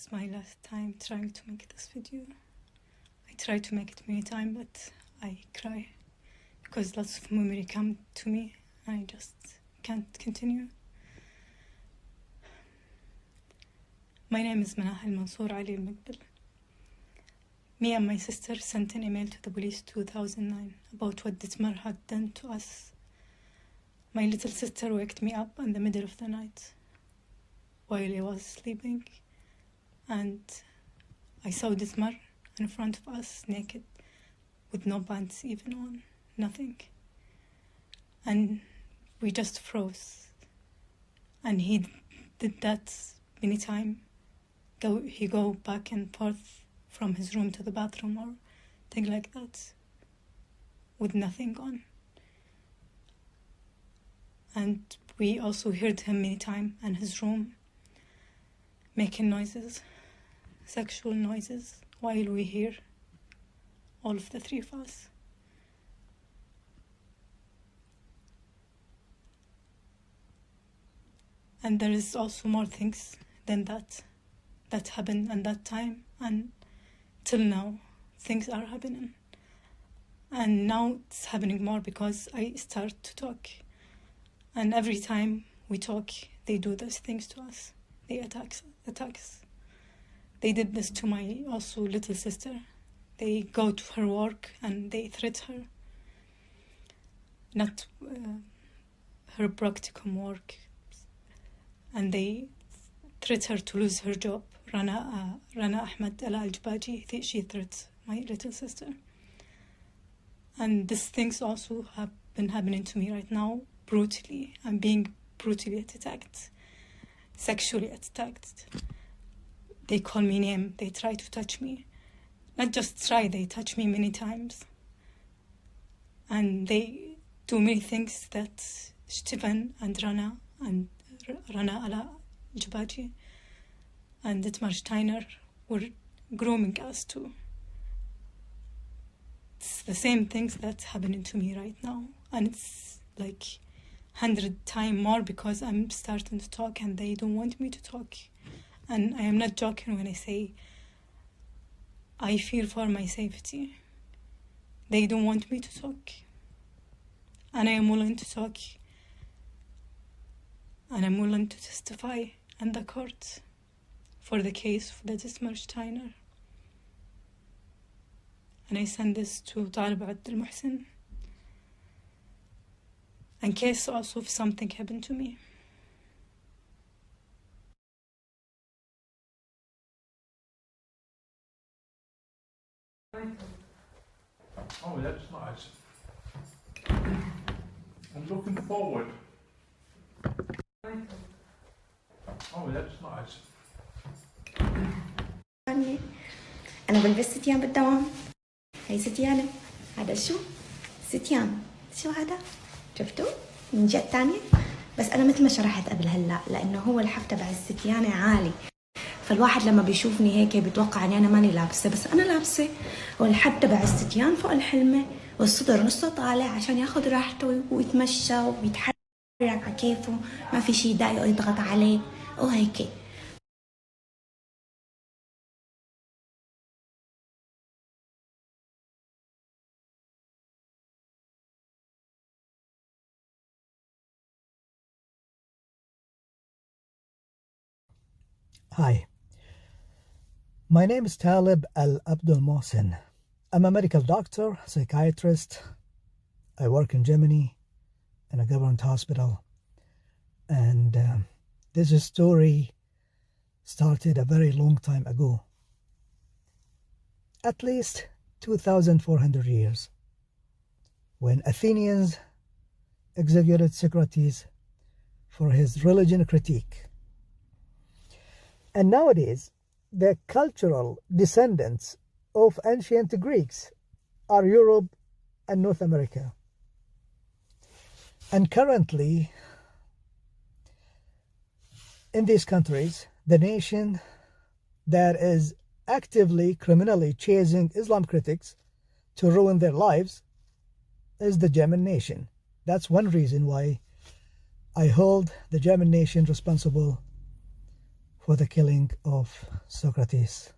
is my last time trying to make this video. I tried to make it many times, but I cry because lots of memory come to me. I just can't continue. My name is Manah Al-Mansour Ali Al-Maqbil. Me and my sister sent an email to the police 2009 about what Ditmar had done to us. My little sister waked me up in the middle of the night while I was sleeping, and I saw Ditmar in front of us, naked, with no pants even on, nothing. And we just froze. And he did that many times. He go back and forth from his room to the bathroom or thing like that, with nothing on. And we also heard him many times in his room making noises, sexual noises, while we hear, all of the three of us. And there is also more things than that happened at that time, and till now things are happening. And now it's happening more because I start to talk. And every time we talk, they do these things to us. They attack us. They did this to my also little sister. They go to her work and they threat her. Not her practicum work. And they threat her to lose her job. Rana Ahmed Al-Aljibaji, she threats my little sister. And these things also have been happening to me right now, brutally. I'm being brutally attacked, sexually attacked. They call me name, they try to touch me. Not just try, they touch me many times. And they do many things that Stefan and Rana Al-Aljibaji and Ditmar Steiner were grooming us to. It's the same things that's happening to me right now. And it's like 100 times more because I'm starting to talk and they don't want me to talk. And I am not joking when I say I fear for my safety. They don't want me to talk. And I am willing to talk. And I'm willing to testify in the court for the case of the Ditmar Steiner. And I send this to Taleb Al Abdulmohsen in case also if something happened to me. Oh, that's nice. I'm looking forward. Oh, that's nice. أنا بلبس ستيان بالدوام. هاي ستيانة. هذا شو؟ ستيان. شو هذا؟ شفتوا؟ من جهة تانية. بس أنا مثل ما شرحت قبل هلا لأنه هو الحف تبع الستيانة عالي. فالواحد لما بيشوفني هيك بيتوقع إني أنا ماني لابسة، بس أنا لابسة. والحد تبع الستيان فوق الحلمة والصدر نصه طالع عشان ياخد راحته ويتمشى ويتحرك على كيفه، ما في شي يضايقه يضغط عليه وهيك. Hi, my name is Taleb Al Abdulmohsen. I'm a medical doctor, psychiatrist. I work in Germany in a government hospital. And this story started a very long time ago. At least 2,400 years, when Athenians executed Socrates for his religion critique. And nowadays, the cultural descendants of ancient Greeks are Europe and North America. And currently, in these countries, the nation that is actively, criminally chasing Islam critics to ruin their lives is the German nation. That's one reason why I hold the German nation responsible for the killing of Socrates.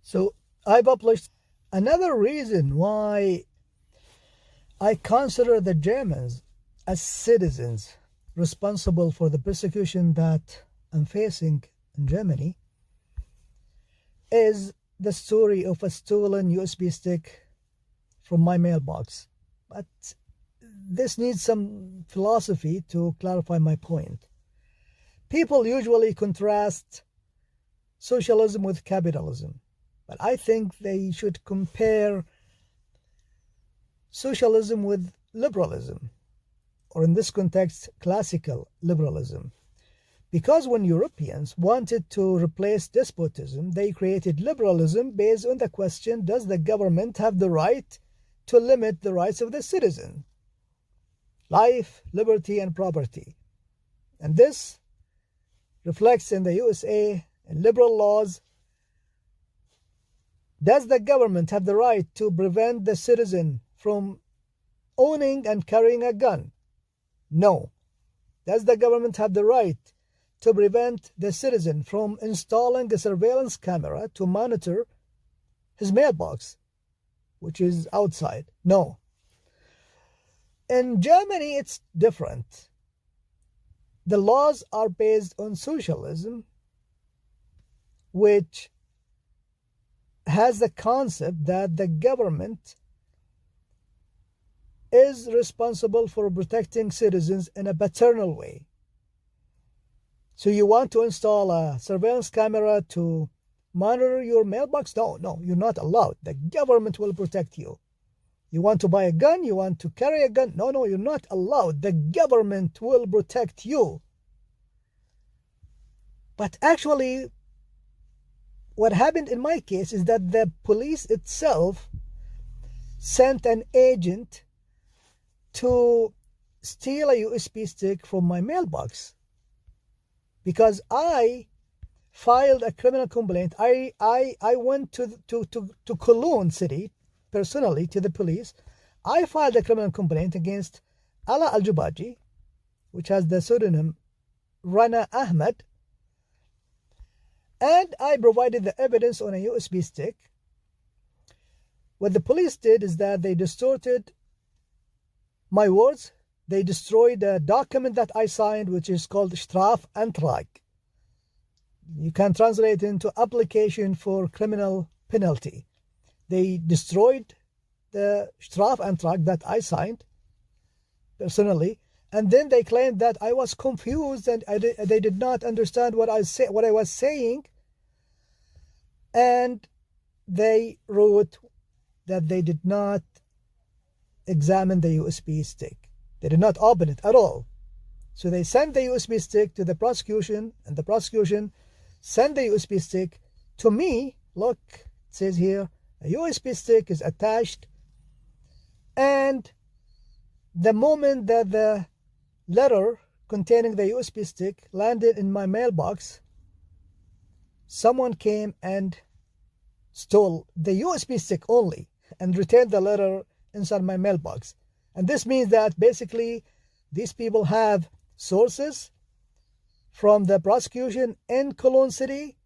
So I published another reason why I consider the Germans as citizens responsible for the persecution that I'm facing in Germany is the story of a stolen USB stick from my mailbox. But this needs some philosophy to clarify my point. People usually contrast socialism with capitalism, but I think they should compare socialism with liberalism, or in this context, classical liberalism. Because when Europeans wanted to replace despotism, they created liberalism based on the question, does the government have the right to limit the rights of the citizen? Life, liberty, and property. And this reflects in the USA and liberal laws. Does the government have the right to prevent the citizen from owning and carrying a gun? No. Does the government have the right to prevent the citizen from installing a surveillance camera to monitor his mailbox, which is outside? No. In Germany, it's different. The laws are based on socialism, which has the concept that the government is responsible for protecting citizens in a paternal way. So you want to install a surveillance camera to monitor your mailbox? No, you're not allowed. The government will protect you. You want to buy a gun? You want to carry a gun? No, you're not allowed. The government will protect you. But actually, what happened in my case is that the police itself sent an agent to steal a USB stick from my mailbox, because I filed a criminal complaint. I went to Cologne city personally, to the police. I filed a criminal complaint against Ala Al-Jubaji, which has the pseudonym Rana Ahmed, and I provided the evidence on a USB stick. What the police did is that they distorted my words. They destroyed a document that I signed, which is called Strafantrag. You can translate it into application for criminal penalty. They destroyed the Strafantrag that I signed personally, and then they claimed that I was confused and they did not understand what I was saying, and they wrote that they did not examine the USB stick. They did not open it at all. So they sent the USB stick to the prosecution, and the prosecution sent the USB stick to me. Look, it says here, a USB stick is attached, and the moment that the letter containing the USB stick landed in my mailbox, someone came and stole the USB stick only and returned the letter inside my mailbox. And this means that basically these people have sources from the prosecution in Cologne City,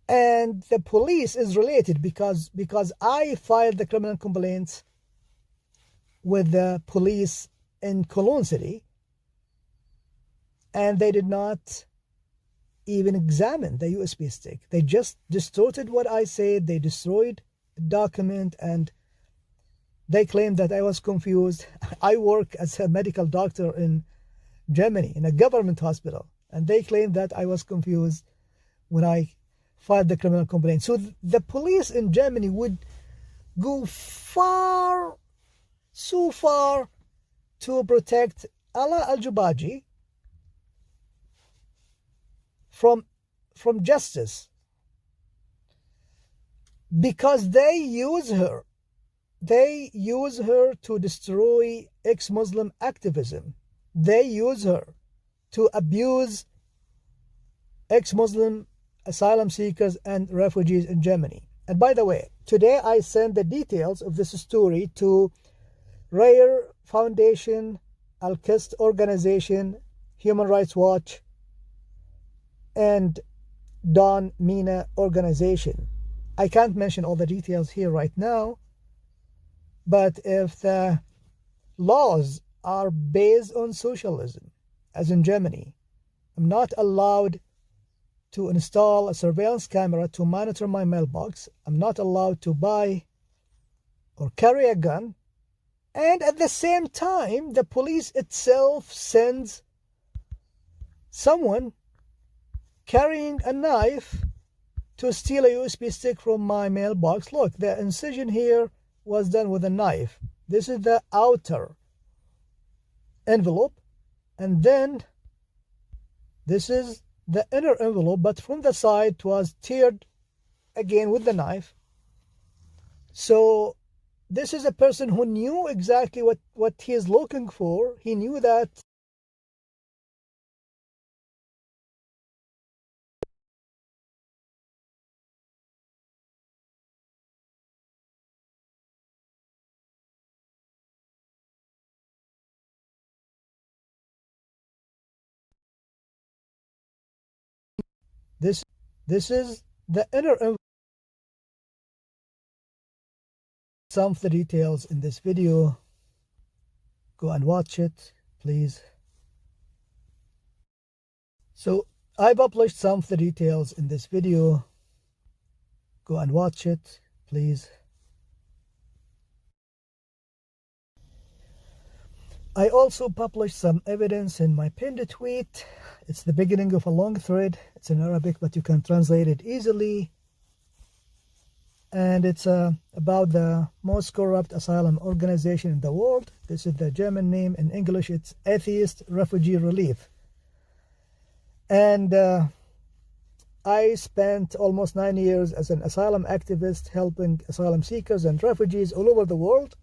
and the police is related because I filed the criminal complaints with the police in Cologne City, and they did not even examine the USB stick. They just distorted what I said. They destroyed the document, and they claimed that I was confused. I work as a medical doctor in Germany in a government hospital, and they claimed that I was confused when I filed the criminal complaint. So the police in Germany would go so far to protect Ala Al-Jubaji from justice, because they use her to destroy ex-Muslim activism. They use her to abuse ex-Muslim asylum seekers and refugees in Germany. And by the way, today I sent the details of this story to Rare Foundation, Al-Qist Organization, Human Rights Watch, and Don Mina Organization. I can't mention all the details here right now, but if the laws are based on socialism, as in Germany, I'm not allowed to install a surveillance camera to monitor my mailbox. I'm not allowed to buy or carry a gun. And at the same time, the police itself sends someone carrying a knife to steal a USB stick from my mailbox. Look, the incision here was done with a knife. This is the outer envelope, and then this is the inner envelope, but from the side it was teared again with the knife. So this is a person who knew exactly what he is looking for. He knew that this is the inner envelope. Some of the details in this video, go and watch it, please. So I published some of the details in this video. Go and watch it, please. I also published some evidence in my pinned tweet. It's the beginning of a long thread. It's in Arabic, but you can translate it easily. And it's about the most corrupt asylum organization in the world. This is the German name. In English, it's Atheist Refugee Relief. And I spent almost 9 years as an asylum activist helping asylum seekers and refugees all over the world.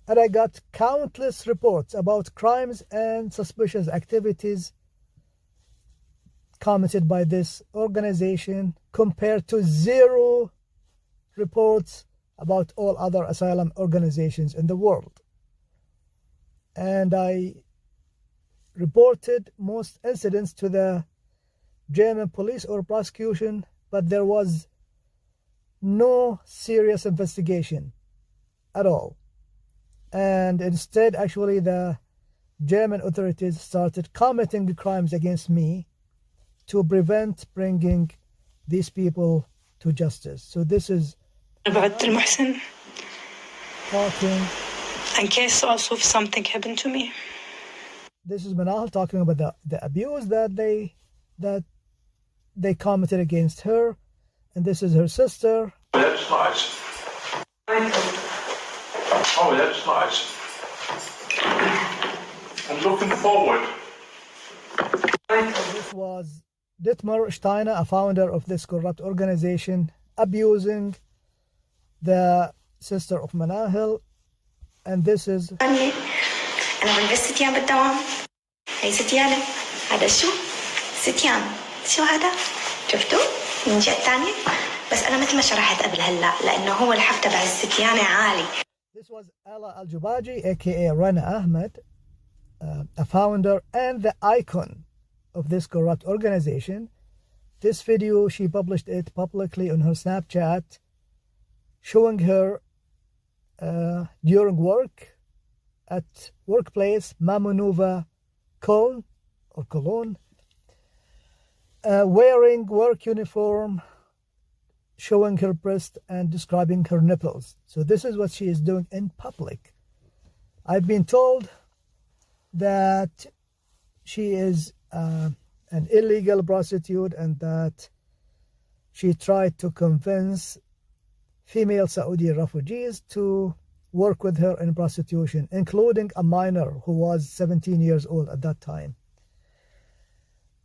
And I got countless reports about crimes and suspicious activities committed by this organization, compared to 0 reports about all other asylum organizations in the world. And I reported most incidents to the German police or prosecution, but there was no serious investigation at all. And instead, actually, the German authorities started committing crimes against me to prevent bringing these people to justice. So this is Taleb Al talking. in case also if something happened to me. This is Manal talking about the abuse that they committed against her, and this is her sister. That's nice. Oh, that's nice. I'm looking forward. This was Dietmar Steiner, a founder of this corrupt organization, abusing the sister of Manahil, and this is أنا بنفست يا بالدوام هاي ستيانة. هذا شو؟ ستيان. شو هذا؟ شفتوا؟ من جهة تانية. بس أنا مثل ما شرحت قبل هلا لأنه هو الحف تبع الستيانة عالي. This was Ala Al-Jubaji, aka Rana Ahmed, a founder and the icon of this corrupt organization. This video, she published it publicly on her Snapchat, showing her during work at workplace Mamunuva Cologne, wearing work uniform, showing her breast and describing her nipples. So this is what she is doing in public. I've been told that she is an illegal prostitute and that she tried to convince female Saudi refugees to work with her in prostitution, including a minor who was 17 years old at that time.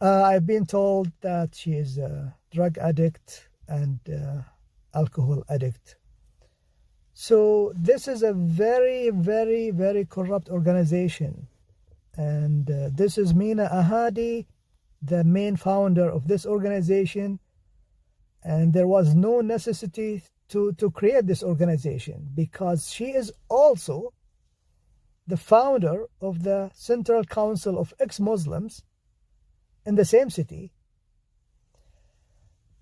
I've been told that she is a drug addict and alcohol addict. So this is a very, very, very corrupt organization. And this is Mina Ahadi, the main founder of this organization. And there was no necessity to create this organization because she is also the founder of the Central Council of Ex-Muslims in the same city.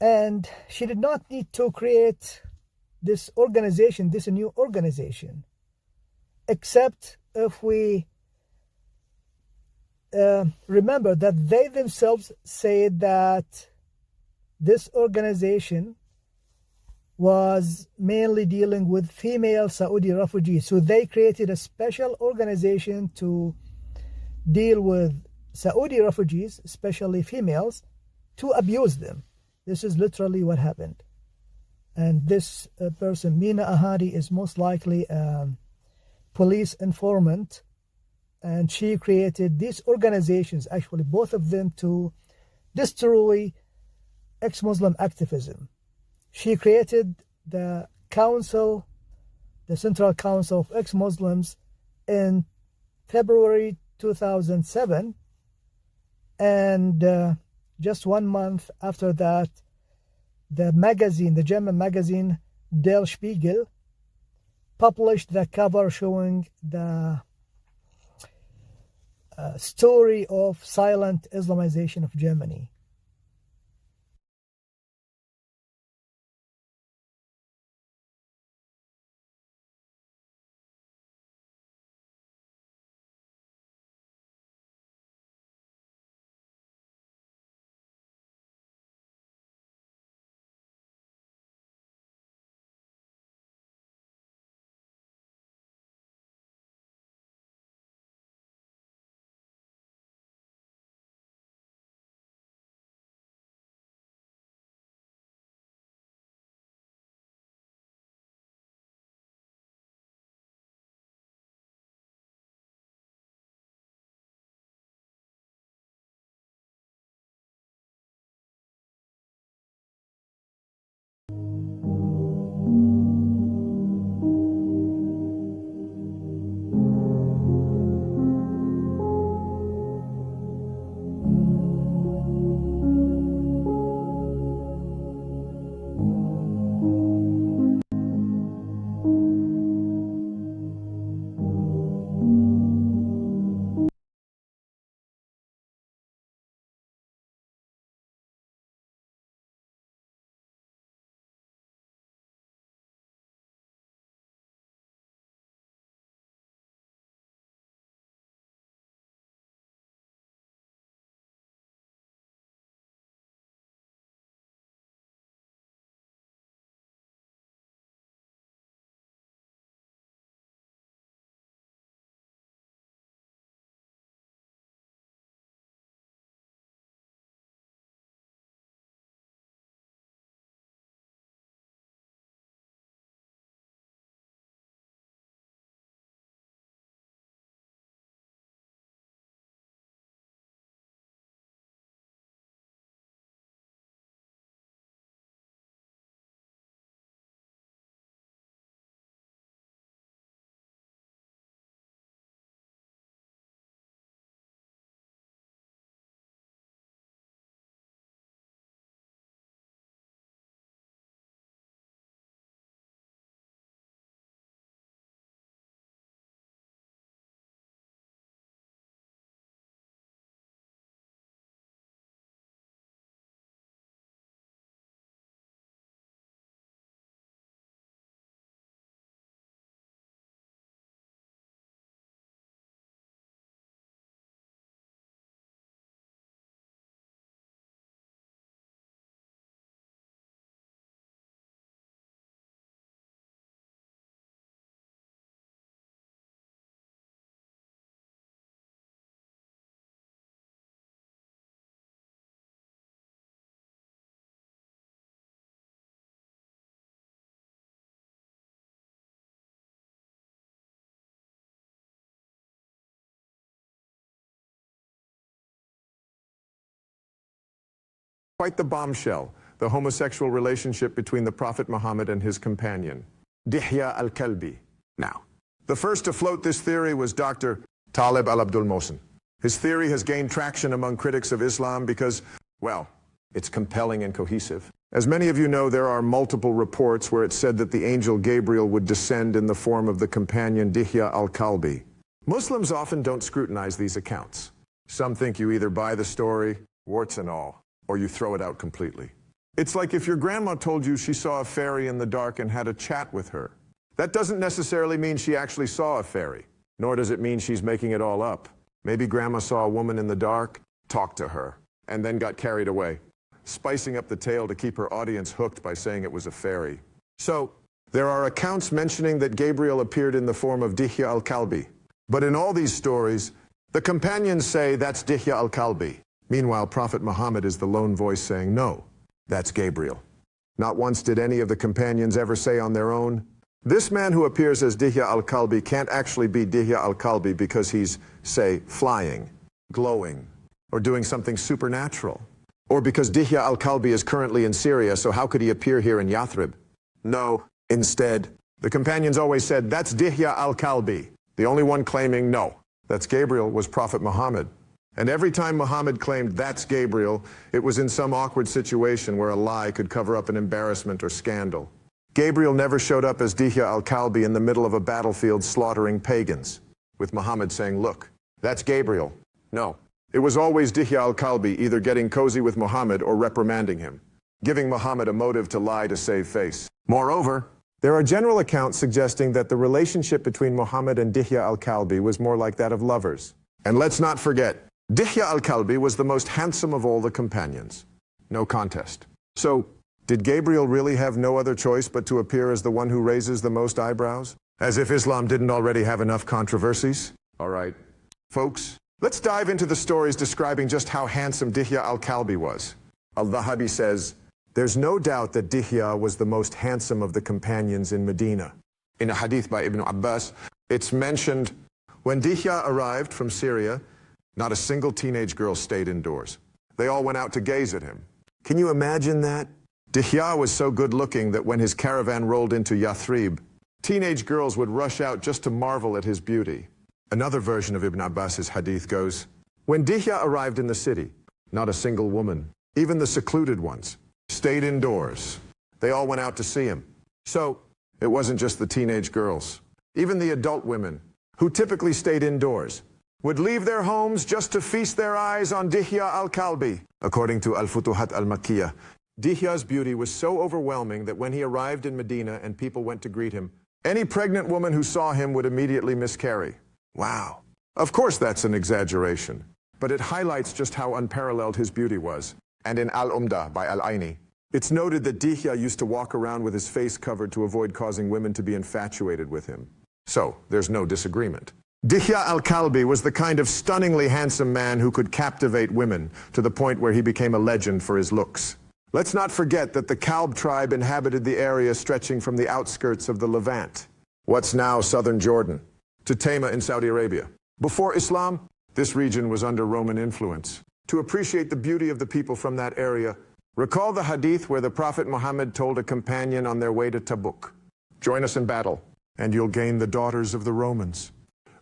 And she did not need to create this organization, this new organization, except if we remember that they themselves said that this organization was mainly dealing with female Saudi refugees. So they created a special organization to deal with Saudi refugees, especially females, to abuse them. This is literally what happened. And this person, Mina Ahadi, is most likely a police informant. And she created these organizations, actually both of them, to destroy ex-Muslim activism. She created the council, the Central Council of Ex-Muslims, in February 2007. And just 1 month after that, the magazine, the German magazine Der Spiegel, published the cover showing the story of silent Islamization of Germany. Quite the bombshell, the homosexual relationship between the Prophet Muhammad and his companion, Dihya al-Kalbi. Now, the first to float this theory was Dr. Taleb Al Abdulmohsen. His theory has gained traction among critics of Islam because, well, it's compelling and cohesive. As many of you know, there are multiple reports where it said that the angel Gabriel would descend in the form of the companion Dihya al-Kalbi. Muslims often don't scrutinize these accounts. Some think you either buy the story, warts and all, or you throw it out completely. It's like if your grandma told you she saw a fairy in the dark and had a chat with her. That doesn't necessarily mean she actually saw a fairy, nor does it mean she's making it all up. Maybe grandma saw a woman in the dark, talked to her, and then got carried away, spicing up the tale to keep her audience hooked by saying it was a fairy. So, there are accounts mentioning that Gabriel appeared in the form of Dihya al-Kalbi. But in all these stories, the companions say that's Dihya al-Kalbi. Meanwhile, Prophet Muhammad is the lone voice saying, no, that's Gabriel. Not once did any of the companions ever say on their own, this man who appears as Dihya al-Kalbi can't actually be Dihya al-Kalbi because he's, say, flying, glowing, or doing something supernatural. Or because Dihya al-Kalbi is currently in Syria, so how could he appear here in Yathrib? No, instead, the companions always said, that's Dihya al-Kalbi. The only one claiming, no, that's Gabriel was Prophet Muhammad. And every time Muhammad claimed that's Gabriel, it was in some awkward situation where a lie could cover up an embarrassment or scandal. Gabriel never showed up as Dihya al-Kalbi in the middle of a battlefield slaughtering pagans, with Muhammad saying, look, that's Gabriel. No, it was always Dihya al-Kalbi either getting cozy with Muhammad or reprimanding him, giving Muhammad a motive to lie to save face. Moreover, there are general accounts suggesting that the relationship between Muhammad and Dihya al-Kalbi was more like that of lovers. And let's not forget, Dihya al-Kalbi was the most handsome of all the companions. No contest. So, did Gabriel really have no other choice but to appear as the one who raises the most eyebrows? As if Islam didn't already have enough controversies? All right, folks, let's dive into the stories describing just how handsome Dihya al-Kalbi was. Al-Dhahabi says, there's no doubt that Dihya was the most handsome of the companions in Medina. In a hadith by Ibn Abbas, it's mentioned, when Dihya arrived from Syria, not a single teenage girl stayed indoors. They all went out to gaze at him. Can you imagine that? Dihya was so good-looking that when his caravan rolled into Yathrib, teenage girls would rush out just to marvel at his beauty. Another version of Ibn Abbas's hadith goes, when Dihya arrived in the city, not a single woman, even the secluded ones, stayed indoors. They all went out to see him. So, it wasn't just the teenage girls. Even the adult women, who typically stayed indoors, would leave their homes just to feast their eyes on Dihya al-Kalbi. According to Al-Futuhat al-Makkiyah, Dihya's beauty was so overwhelming that when he arrived in Medina and people went to greet him, any pregnant woman who saw him would immediately miscarry. Wow. Of course that's an exaggeration, but it highlights just how unparalleled his beauty was. And in Al-Umdah by Al-Aini, it's noted that Dihya used to walk around with his face covered to avoid causing women to be infatuated with him. So, there's no disagreement. Dihya al-Kalbi was the kind of stunningly handsome man who could captivate women to the point where he became a legend for his looks. Let's not forget that the Kalb tribe inhabited the area stretching from the outskirts of the Levant, what's now southern Jordan, to Tayma in Saudi Arabia. Before Islam, this region was under Roman influence. To appreciate the beauty of the people from that area, recall the hadith where the Prophet Muhammad told a companion on their way to Tabuk, join us in battle, and you'll gain the daughters of the Romans.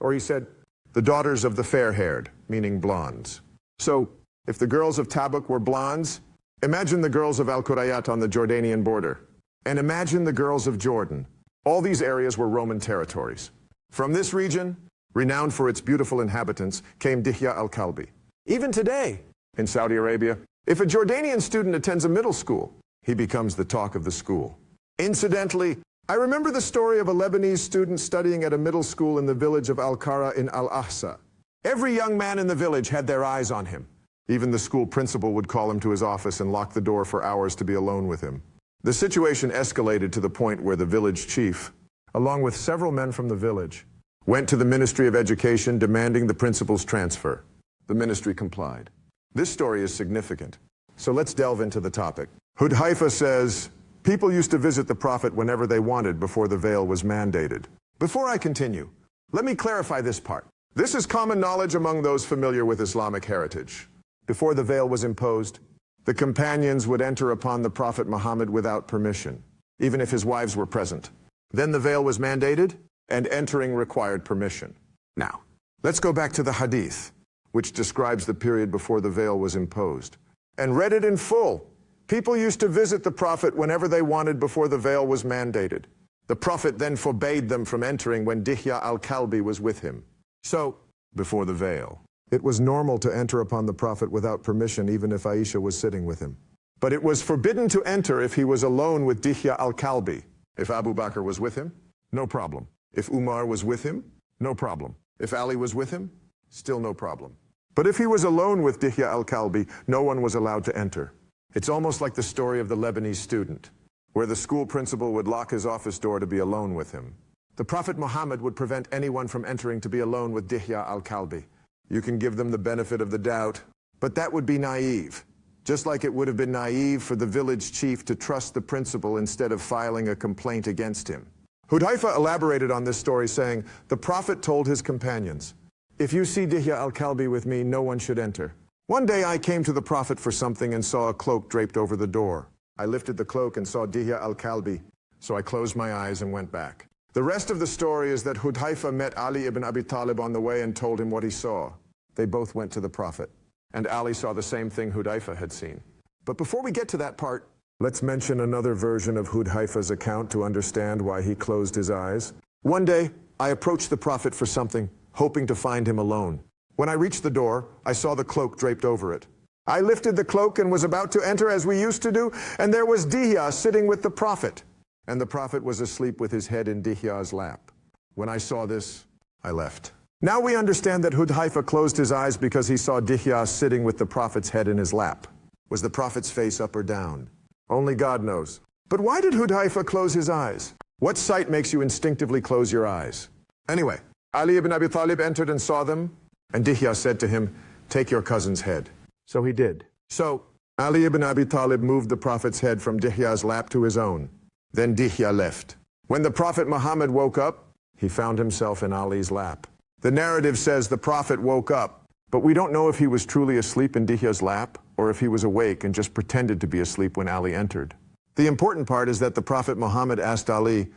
Or he said, the daughters of the fair-haired, meaning blondes. So, if the girls of Tabuk were blondes, imagine the girls of Al-Qurayat on the Jordanian border. And imagine the girls of Jordan. All these areas were Roman territories. From this region, renowned for its beautiful inhabitants, came Dihya al-Kalbi. Even today, in Saudi Arabia, if a Jordanian student attends a middle school, he becomes the talk of the school. Incidentally, I remember the story of a Lebanese student studying at a middle school in the village of Al-Qara in Al-Ahsa. Every young man in the village had their eyes on him. Even the school principal would call him to his office and lock the door for hours to be alone with him. The situation escalated to the point where the village chief, along with several men from the village, went to the Ministry of Education demanding the principal's transfer. The ministry complied. This story is significant, so let's delve into the topic. Hudhaifa says, people used to visit the Prophet whenever they wanted before the veil was mandated. Before I continue, let me clarify this part. This is common knowledge among those familiar with Islamic heritage. Before the veil was imposed, The companions would enter upon the Prophet Muhammad without permission, even if his wives were present. Then the veil was mandated, and entering required permission. Now, let's go back to the hadith, which describes the period before the veil was imposed, and read it in full. People used to visit the Prophet whenever they wanted before the veil was mandated. The Prophet then forbade them from entering when Dihya al-Kalbi was with him. So, before the veil, it was normal to enter upon the Prophet without permission, even if Aisha was sitting with him. But it was forbidden to enter if he was alone with Dihya al-Kalbi. If Abu Bakr was with him, no problem. If Umar was with him, no problem. If Ali was with him, still no problem. But if he was alone with Dihya al-Kalbi, no one was allowed to enter. It's almost like the story of the Lebanese student, where the school principal would lock his office door to be alone with him. The Prophet Muhammad would prevent anyone from entering to be alone with Dihya al-Kalbi. You can give them the benefit of the doubt, but that would be naive. Just like it would have been naive for the village chief to trust the principal instead of filing a complaint against him. Hudhaifa elaborated on this story saying, the Prophet told his companions, if you see Dihya al-Kalbi with me, no one should enter. One day I came to the Prophet for something and saw a cloak draped over the door. I lifted the cloak and saw Dihya al-Kalbi, so I closed my eyes and went back. The rest of the story is that Hudhaifa met Ali ibn Abi Talib on the way and told him what he saw. They both went to the Prophet, and Ali saw the same thing Hudhaifa had seen. But before we get to that part, let's mention another version of Hudhaifa's account to understand why he closed his eyes. One day, I approached the Prophet for something, hoping to find him alone. When I reached the door, I saw the cloak draped over it. I lifted the cloak and was about to enter as we used to do, and there was Dihya sitting with the Prophet. And the Prophet was asleep with his head in Dihya's lap. When I saw this, I left. Now we understand that Hudhaifa closed his eyes because he saw Dihya sitting with the Prophet's head in his lap. Was the Prophet's face up or down? Only God knows. But why did Hudhaifa close his eyes? What sight makes you instinctively close your eyes? Anyway, Ali ibn Abi Talib entered and saw them, and Dihya said to him, take your cousin's head. So he did. So Ali ibn Abi Talib moved the Prophet's head from Dihya's lap to his own. Then Dihya left. When the Prophet Muhammad woke up, he found himself in Ali's lap. The narrative says the Prophet woke up, but we don't know if he was truly asleep in Dihya's lap or if he was awake and just pretended to be asleep when Ali entered. The important part is that the Prophet Muhammad asked Ali,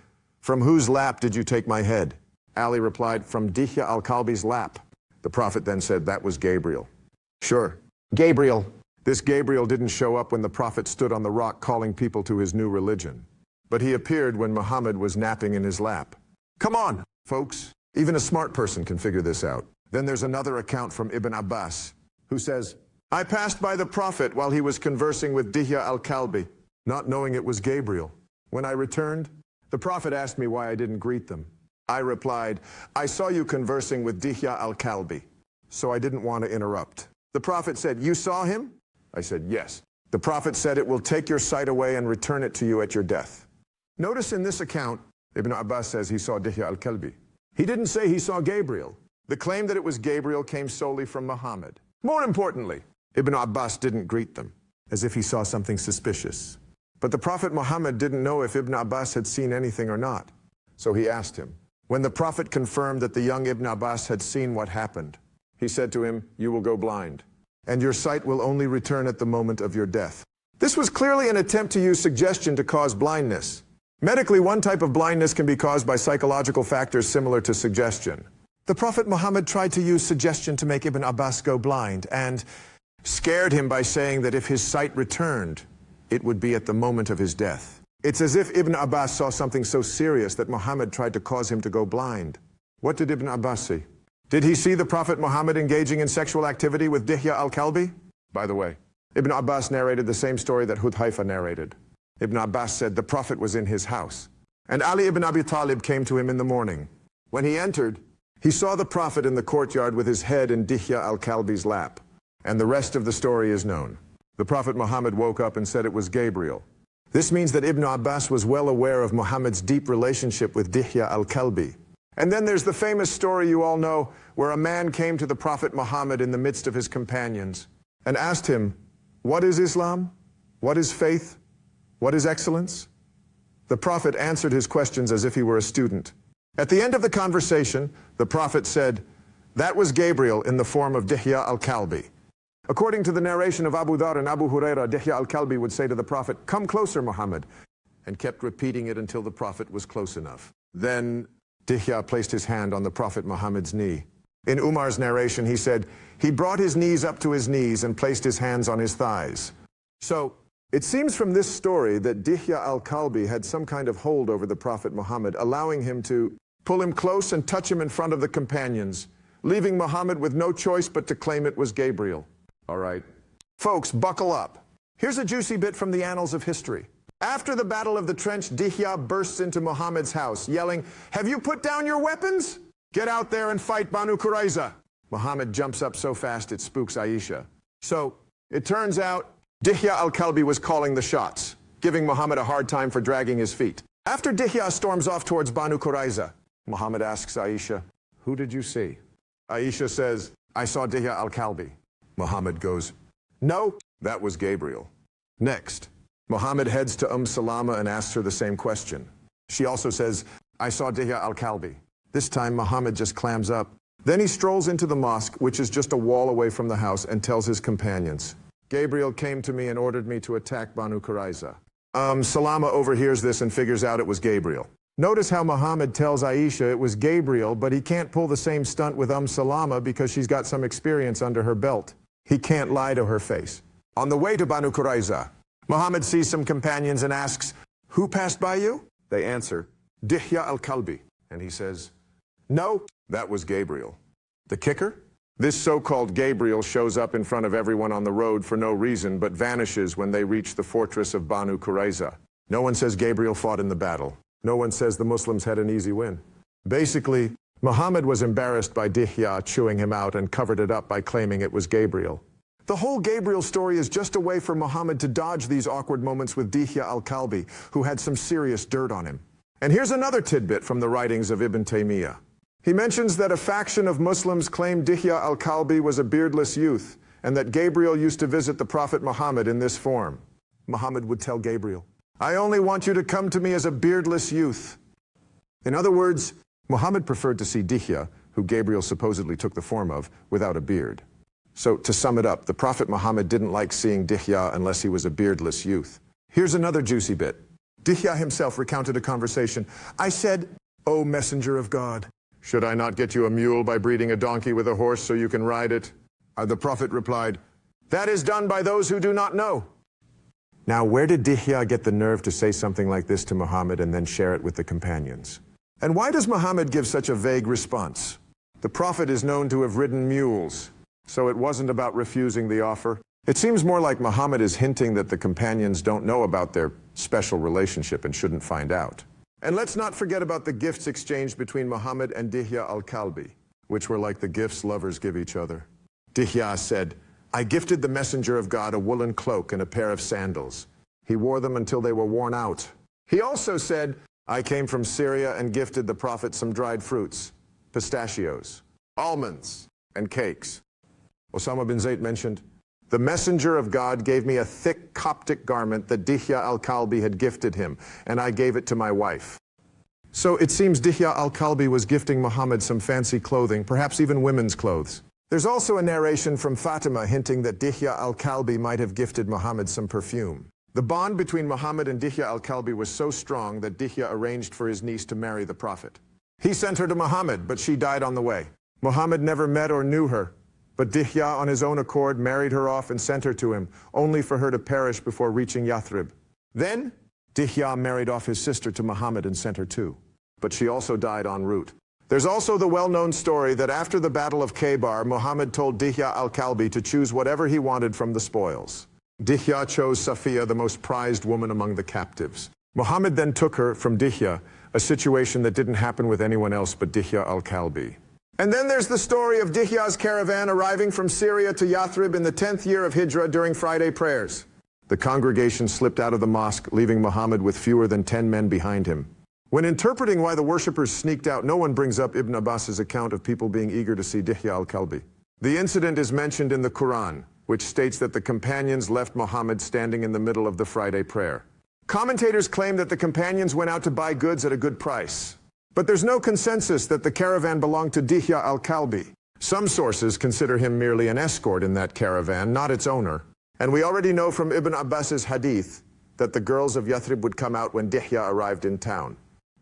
from whose lap did you take my head? Ali replied, from Dihya al-Kalbi's lap. The Prophet then said, that was Gabriel. Sure, Gabriel. This Gabriel didn't show up when the Prophet stood on the rock calling people to his new religion, but he appeared when Muhammad was napping in his lap. Come on, folks. Even a smart person can figure this out. Then there's another account from Ibn Abbas, who says, I passed by the Prophet while he was conversing with Dihya al-Kalbi, not knowing it was Gabriel. When I returned, the Prophet asked me why I didn't greet them. I replied, I saw you conversing with Dihya al-Kalbi, so I didn't want to interrupt. The Prophet said, you saw him? I said, yes. The Prophet said, it will take your sight away and return it to you at your death. Notice in this account, Ibn Abbas says he saw Dihya al-Kalbi. He didn't say he saw Gabriel. The claim that it was Gabriel came solely from Muhammad. More importantly, Ibn Abbas didn't greet them, as if he saw something suspicious. But the Prophet Muhammad didn't know if Ibn Abbas had seen anything or not. So he asked him. When the Prophet confirmed that the young Ibn Abbas had seen what happened, he said to him, you will go blind, and your sight will only return at the moment of your death. This was clearly an attempt to use suggestion to cause blindness. Medically, one type of blindness can be caused by psychological factors similar to suggestion. The Prophet Muhammad tried to use suggestion to make Ibn Abbas go blind and scared him by saying that if his sight returned, it would be at the moment of his death. It's as if Ibn Abbas saw something so serious that Muhammad tried to cause him to go blind. What did Ibn Abbas see? Did he see the Prophet Muhammad engaging in sexual activity with Dihya al-Kalbi? By the way, Ibn Abbas narrated the same story that Hudhaifa narrated. Ibn Abbas said the Prophet was in his house, and Ali ibn Abi Talib came to him in the morning. When he entered, he saw the Prophet in the courtyard with his head in Dihya al-Kalbi's lap, and the rest of the story is known. The Prophet Muhammad woke up and said it was Gabriel. This means that Ibn Abbas was well aware of Muhammad's deep relationship with Dihya al-Kalbi. And then there's the famous story you all know, where a man came to the Prophet Muhammad in the midst of his companions and asked him, what is Islam? What is faith? What is excellence? The Prophet answered his questions as if he were a student. At the end of the conversation, the Prophet said, that was Gabriel in the form of Dihya al-Kalbi. According to the narration of Abu Dhar and Abu Huraira, Dihya al-Kalbi would say to the Prophet, "Come closer, Muhammad," and kept repeating it until the Prophet was close enough. Then Dihya placed his hand on the Prophet Muhammad's knee. In Umar's narration, he said, he brought his knees up to his knees and placed his hands on his thighs. So, it seems from this story that Dihya al-Kalbi had some kind of hold over the Prophet Muhammad, allowing him to pull him close and touch him in front of the companions, leaving Muhammad with no choice but to claim it was Gabriel. All right. Folks, buckle up. Here's a juicy bit from the annals of history. After the Battle of the Trench, Dihya bursts into Muhammad's house, yelling, "Have you put down your weapons? Get out there and fight Banu Qurayza." Muhammad jumps up so fast it spooks Aisha. So, it turns out, Dihya al-Kalbi was calling the shots, giving Muhammad a hard time for dragging his feet. After Dihya storms off towards Banu Qurayza, Muhammad asks Aisha, "Who did you see?" Aisha says, "I saw Dihya al-Kalbi." Muhammad goes, "No, that was Gabriel." Next, Muhammad heads to Salama and asks her the same question. She also says, "I saw Dihya al-Kalbi." This time, Muhammad just clams up. Then he strolls into the mosque, which is just a wall away from the house, and tells his companions, "Gabriel came to me and ordered me to attack Banu Qurayza." Salama overhears this and figures out it was Gabriel. Notice how Muhammad tells Aisha it was Gabriel, but he can't pull the same stunt with Salama because she's got some experience under her belt. He can't lie to her face. On the way to Banu Qurayza, Muhammad sees some companions and asks, "Who passed by you?" They answer, "Dihya al-Kalbi." And he says, "No, that was Gabriel." The kicker? This so-called Gabriel shows up in front of everyone on the road for no reason, but vanishes when they reach the fortress of Banu Qurayza. No one says Gabriel fought in the battle. No one says the Muslims had an easy win. Basically, Muhammad was embarrassed by Dihya chewing him out and covered it up by claiming it was Gabriel. The whole Gabriel story is just a way for Muhammad to dodge these awkward moments with Dihya al-Kalbi, who had some serious dirt on him. And here's another tidbit from the writings of Ibn Taymiyyah. He mentions that a faction of Muslims claimed Dihya al-Kalbi was a beardless youth, and that Gabriel used to visit the Prophet Muhammad in this form. Muhammad would tell Gabriel, "I only want you to come to me as a beardless youth." In other words, Muhammad preferred to see Dihya, who Gabriel supposedly took the form of, without a beard. So, to sum it up, the Prophet Muhammad didn't like seeing Dihya unless he was a beardless youth. Here's another juicy bit. Dihya himself recounted a conversation. "I said, 'O messenger of God, should I not get you a mule by breeding a donkey with a horse so you can ride it?' The Prophet replied, 'That is done by those who do not know.'" Now, where did Dihya get the nerve to say something like this to Muhammad and then share it with the companions? And why does Muhammad give such a vague response? The Prophet is known to have ridden mules, so it wasn't about refusing the offer. It seems more like Muhammad is hinting that the companions don't know about their special relationship and shouldn't find out. And let's not forget about the gifts exchanged between Muhammad and Dihya al-Kalbi, which were like the gifts lovers give each other. Dihya said, "I gifted the messenger of God a woolen cloak and a pair of sandals. He wore them until they were worn out." He also said, "I came from Syria and gifted the Prophet some dried fruits, pistachios, almonds, and cakes." Osama bin Zayd mentioned, "The messenger of God gave me a thick Coptic garment that Dihya al-Kalbi had gifted him, and I gave it to my wife." So it seems Dihya al-Kalbi was gifting Muhammad some fancy clothing, perhaps even women's clothes. There's also a narration from Fatima hinting that Dihya al-Kalbi might have gifted Muhammad some perfume. The bond between Muhammad and Dihya al-Kalbi was so strong that Dihya arranged for his niece to marry the Prophet. He sent her to Muhammad, but she died on the way. Muhammad never met or knew her, but Dihya on his own accord married her off and sent her to him, only for her to perish before reaching Yathrib. Then, Dihya married off his sister to Muhammad and sent her too, but she also died en route. There's also the well-known story that after the Battle of Khaybar, Muhammad told Dihya al-Kalbi to choose whatever he wanted from the spoils. Dihya chose Safiya, the most prized woman among the captives. Muhammad then took her from Dihya, a situation that didn't happen with anyone else but Dihya al-Kalbi. And then there's the story of Dihya's caravan arriving from Syria to Yathrib in the 10th year of Hijrah during Friday prayers. The congregation slipped out of the mosque, leaving Muhammad with fewer than 10 men behind him. When interpreting why the worshippers sneaked out, no one brings up Ibn Abbas's account of people being eager to see Dihya al-Kalbi. The incident is mentioned in the Quran, which states that the companions left Muhammad standing in the middle of the Friday prayer. Commentators claim that the companions went out to buy goods at a good price. But there's no consensus that the caravan belonged to Dihya al-Kalbi. Some sources consider him merely an escort in that caravan, not its owner. And we already know from Ibn Abbas's hadith that the girls of Yathrib would come out when Dihya arrived in town.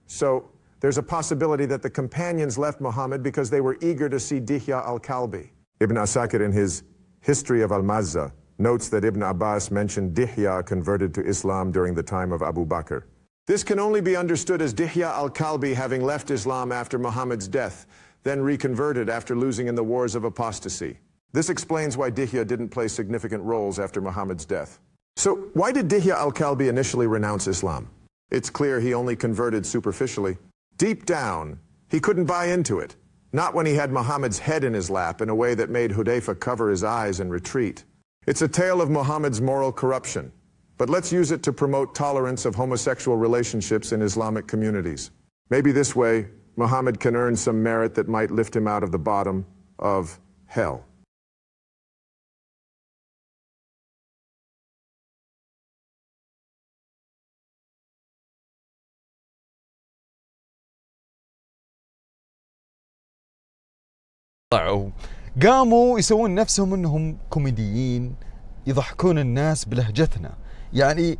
So there's a possibility that the companions left Muhammad because they were eager to see Dihya al-Kalbi. Ibn Asakir, in his History of Al-Mazza, notes that Ibn Abbas mentioned Dihya converted to Islam during the time of Abu Bakr. This can only be understood as Dihya al-Kalbi having left Islam after Muhammad's death, then reconverted after losing in the wars of apostasy. This explains why Dihya didn't play significant roles after Muhammad's death. So why did Dihya al-Kalbi initially renounce Islam? It's clear he only converted superficially. Deep down, he couldn't buy into it. Not when he had Muhammad's head in his lap in a way that made Hudayfa cover his eyes and retreat. It's a tale of Muhammad's moral corruption. But let's use it to promote tolerance of homosexual relationships in Islamic communities. Maybe this way, Muhammad can earn some merit that might lift him out of the bottom of hell. قاموا يسوون نفسهم انهم كوميديين يضحكون الناس بلهجتنا يعني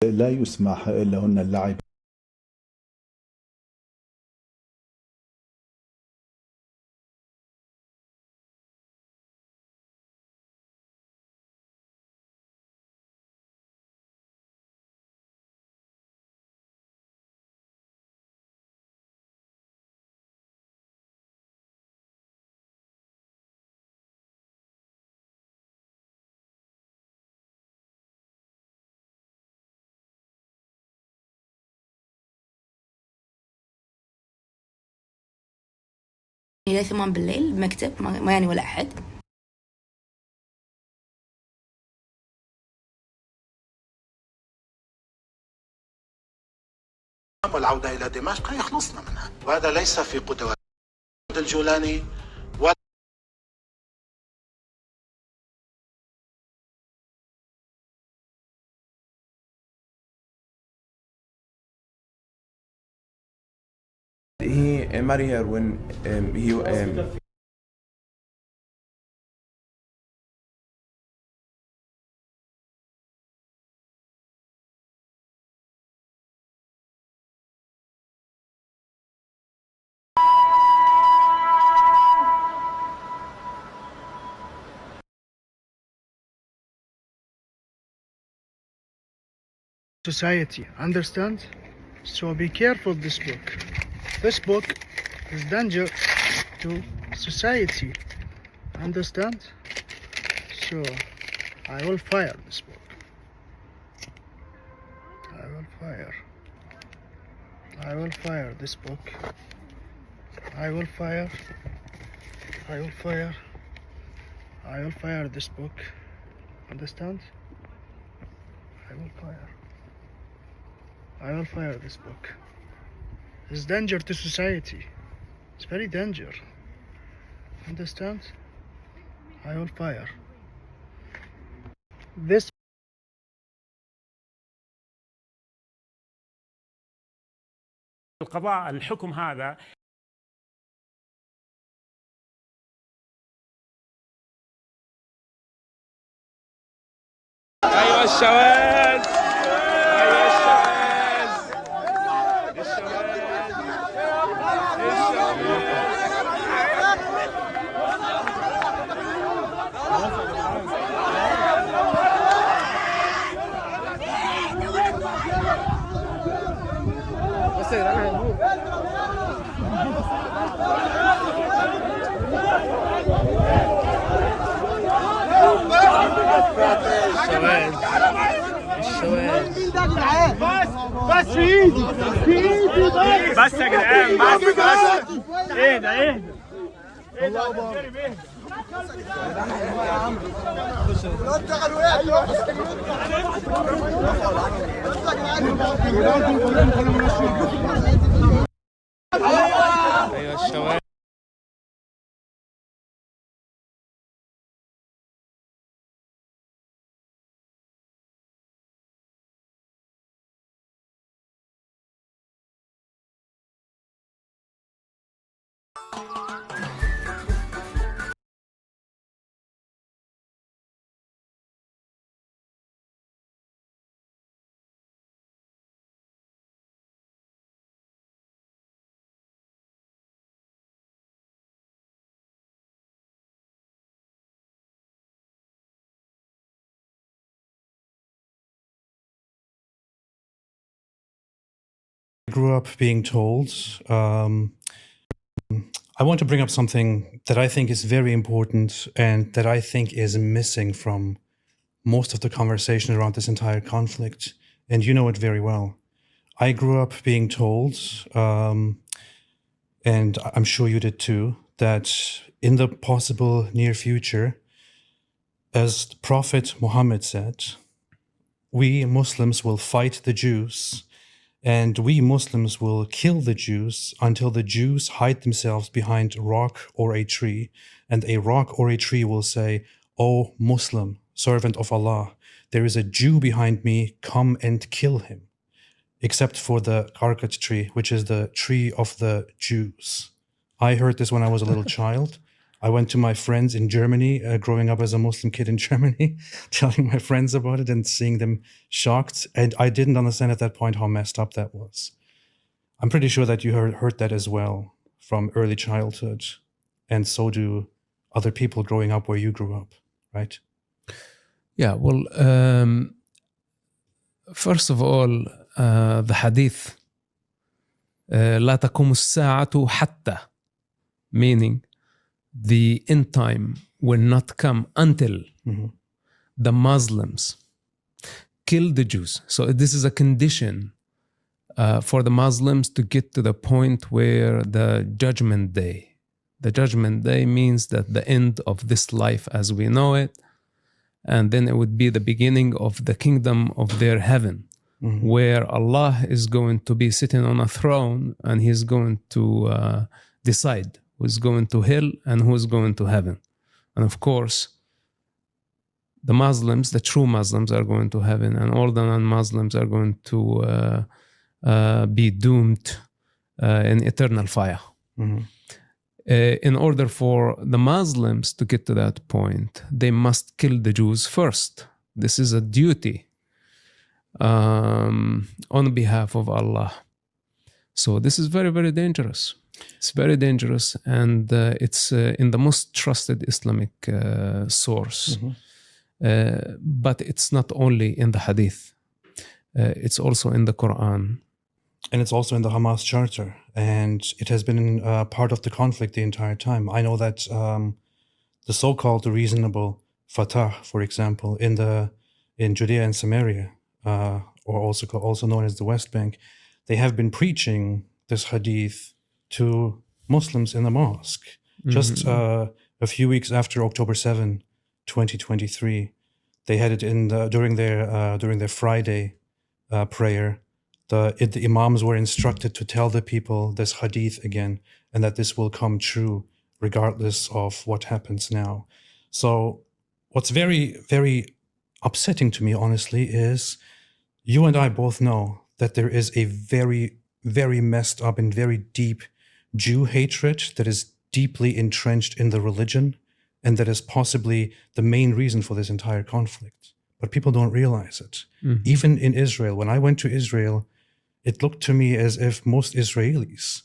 لا يسمح لهن اللعب. إلى 8 بالليل بمكتب ما يعني ولا أحد. والعودة إلى دمشق يخلصنا منها، وهذا ليس في قدرات الجولاني ولا He married her when he society, understand? So be careful this book. This book is danger to society, understand? So I will fire this book. I will fire this book. I will fire this book, understand? I will fire this book. It's danger to society. It's very danger. Understand? I will fire. This القضاء الحكم هذا أيوة الشواذ أيوة بس في ايدي بس يا جدعان بس اهدى ايوه الشوارع. I grew up being told, I want to bring up something that I think is very important and that I think is missing from most of the conversation around this entire conflict. And you know it very well. I grew up being told, and I'm sure you did too, that in the possible near future, as Prophet Muhammad said, we Muslims will fight the Jews, and we Muslims will kill the Jews until the Jews hide themselves behind a rock or a tree, and a rock or a tree will say, "O Muslim, servant of Allah, there is a Jew behind me, come and kill him." Except for the Karkat tree, which is the tree of the Jews. I heard this when I was a little child. I went to my friends in Germany, growing up as a Muslim kid in Germany, telling my friends about it and seeing them shocked. And I didn't understand at that point how messed up that was. I'm pretty sure that you heard that as well from early childhood. And so do other people growing up where you grew up, right? Yeah, well, first of all, the hadith, لا تقوم الساعة حتى, meaning the end time will not come until the Muslims kill the Jews. So this is a condition for the Muslims to get to the point where the judgment day. The judgment day means that the end of this life as we know it, and then it would be the beginning of the kingdom of their heaven, where Allah is going to be sitting on a throne and He's going to decide who's going to hell and who's going to heaven. And of course, the Muslims, the true Muslims, are going to heaven, and all the non-Muslims are going to be doomed in eternal fire. In order for the Muslims to get to that point, they must kill the Jews first. This is a duty on behalf of Allah. So this is very, very dangerous. It's very dangerous, and it's in the most trusted Islamic source. But it's not only in the Hadith. It's also in the Quran. And it's also in the Hamas Charter. And it has been part of the conflict the entire time. I know that the so-called reasonable Fatah, for example, in Judea and Samaria, or also known as the West Bank, they have been preaching this hadith to Muslims in the mosque. Just a few weeks after October 7, 2023, they had it in during their Friday prayer. The imams were instructed to tell the people this hadith again, and that this will come true regardless of what happens now. So what's very, very upsetting to me, honestly, is you and I both know that there is a very, very messed up and very deep Jew hatred that is deeply entrenched in the religion, and that is possibly the main reason for this entire conflict. But people don't realize it. Even in Israel, when I went to Israel, it looked to me as if most Israelis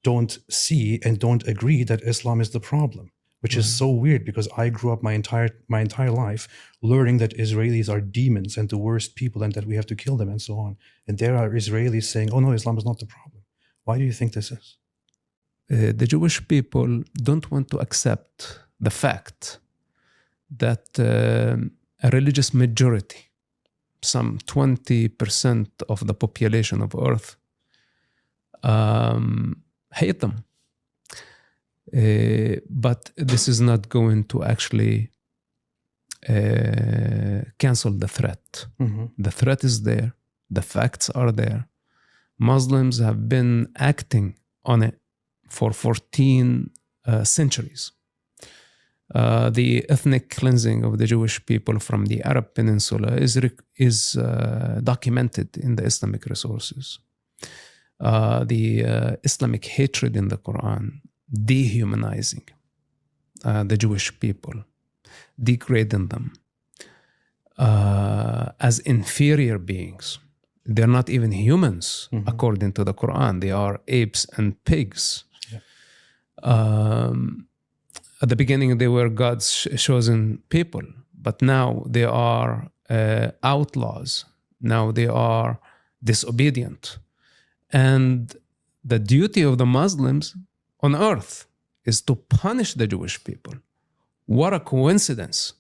don't see and don't agree that Islam is the problem, which is so weird, because I grew up my entire life learning that Israelis are demons and the worst people and that we have to kill them and so on. And there are Israelis saying, "Oh no, Islam is not the problem." Why do you think this is? The Jewish people don't want to accept the fact that a religious majority, some 20% of the population of Earth, hate them. But this is not going to actually cancel the threat. The threat is there. The facts are there. Muslims have been acting on it for 14 centuries. The ethnic cleansing of the Jewish people from the Arab Peninsula is documented in the Islamic resources. The Islamic hatred in the Quran, dehumanizing the Jewish people, degrading them as inferior beings. They're not even humans, according to the Quran. They are apes and pigs. At the beginning, they were God's chosen people, but now they are outlaws. Now they are disobedient. And the duty of the Muslims on earth is to punish the Jewish people. What a coincidence,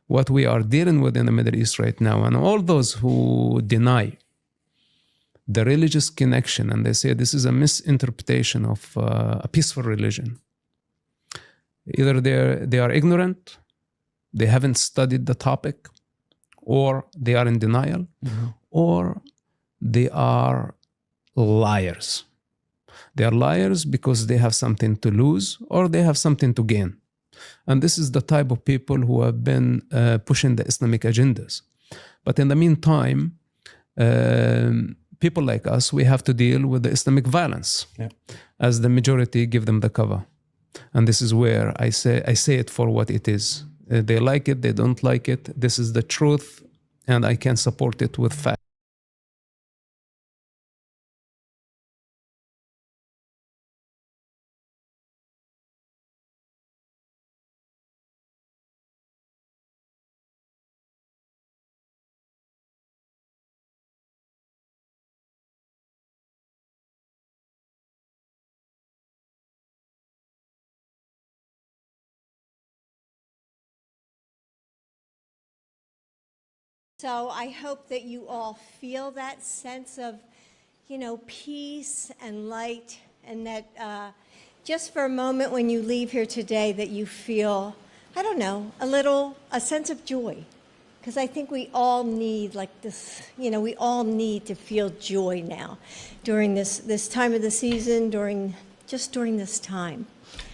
what we are dealing with in the Middle East right now. And all those who deny the religious connection, and they say this is a misinterpretation of a peaceful religion. Either they are ignorant, they haven't studied the topic, or they are in denial, or they are liars. They are liars because they have something to lose or they have something to gain. And this is the type of people who have been pushing the Islamic agendas. But in the meantime, people like us, we have to deal with the Islamic violence as the majority give them the cover. And this is where I say it for what it is. They like it, they don't like it. This is the truth, and I can support it with facts. So I hope that you all feel that sense of, peace and light, and that just for a moment when you leave here today that you feel, a sense of joy. Because I think we all need we all need to feel joy now during this time of the season, during this time.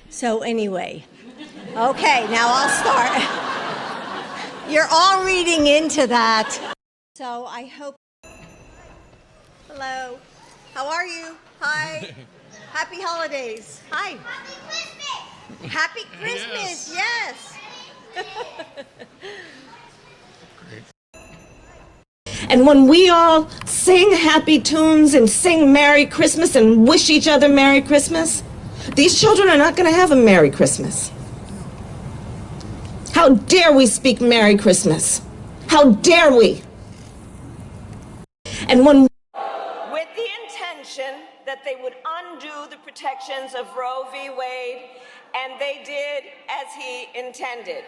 So anyway, okay, now I'll start. You're all reading into that. So I hope. Hello. How are you? Hi. Happy holidays. Hi. Happy Christmas. Yes. And when we all sing happy tunes and sing Merry Christmas and wish each other Merry Christmas, these children are not going to have a Merry Christmas. How dare we speak Merry Christmas? How dare we? And when with the intention that they would undo the protections of Roe v. Wade, and they did as he intended.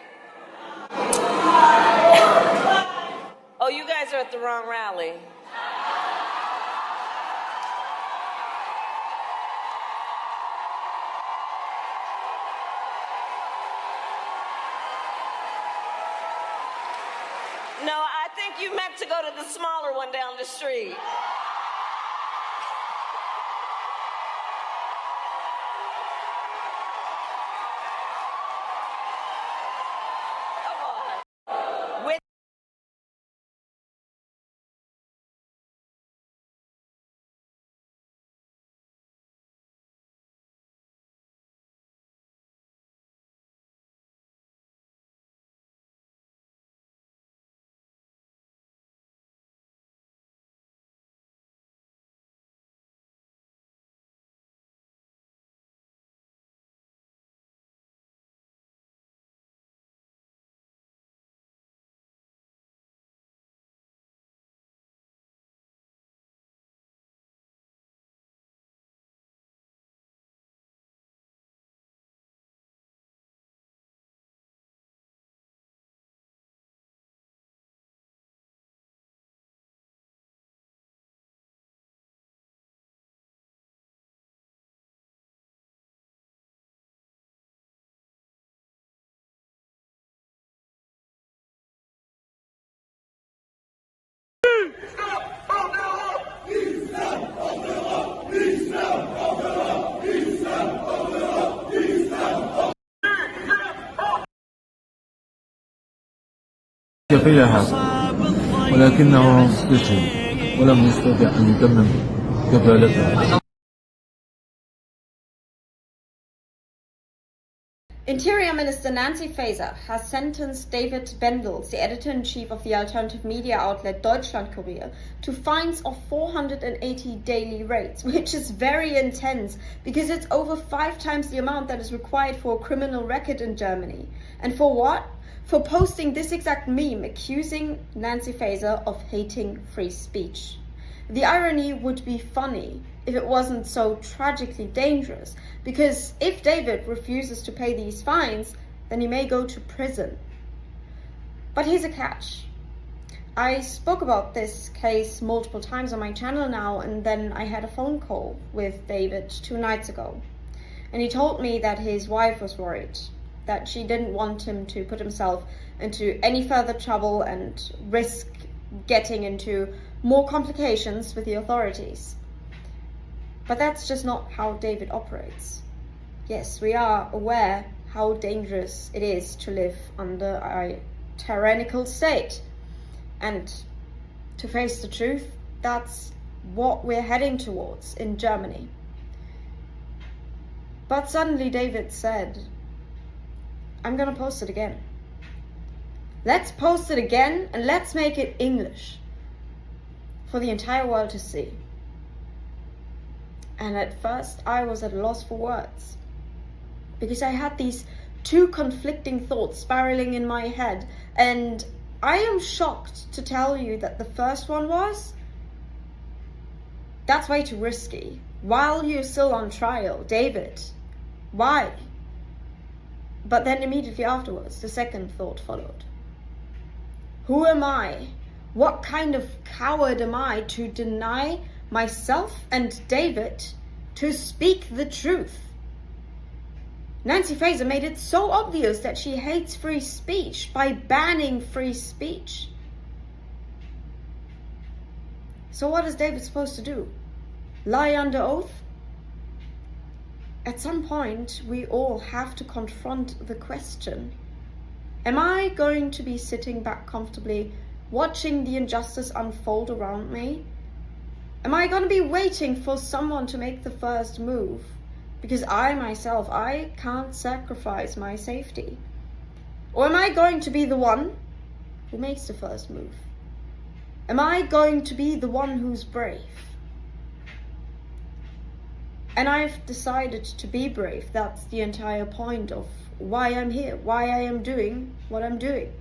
Oh, you guys are at the wrong rally. No, I think you meant to go to the smaller one down the street. كفيها ولكنه استشهد ولم يستطع أن يتمم كفالته. Interior Minister Nancy Faeser has sentenced David Bendels, the editor-in-chief of the alternative media outlet Deutschlandkurier, to fines of 480 daily rates, which is very intense because it's over 5 times the amount that is required for a criminal record in Germany. And for what? For posting this exact meme accusing Nancy Faeser of hating free speech. The irony would be funny if it wasn't so tragically dangerous, because if David refuses to pay these fines, then he may go to prison. But here's a catch. I spoke about this case multiple times on my channel now, and then I had a phone call with David 2 nights ago. And he told me that his wife was worried, that she didn't want him to put himself into any further trouble and risk getting into more complications with the authorities. But that's just not how David operates. Yes, we are aware how dangerous it is to live under a tyrannical state. And to face the truth, that's what we're heading towards in Germany. But suddenly David said, I'm gonna post it again. Let's post it again and let's make it English for the entire world to see. And at first I was at a loss for words, because I had these 2 conflicting thoughts spiraling in my head, and I am shocked to tell you that the first one was, that's way too risky. While you're still on trial, David, why? But then immediately afterwards, the second thought followed. Who am I? What kind of coward am I to deny myself and David to speak the truth? Nancy Faeser made it so obvious that she hates free speech by banning free speech. So what is David supposed to do? Lie under oath? At some point, we all have to confront the question, am I going to be sitting back comfortably, watching the injustice unfold around me? Am I going to be waiting for someone to make the first move? Because I can't sacrifice my safety. Or am I going to be the one who makes the first move? Am I going to be the one who's brave? And I've decided to be brave. That's the entire point of why I'm here, why I am doing what I'm doing.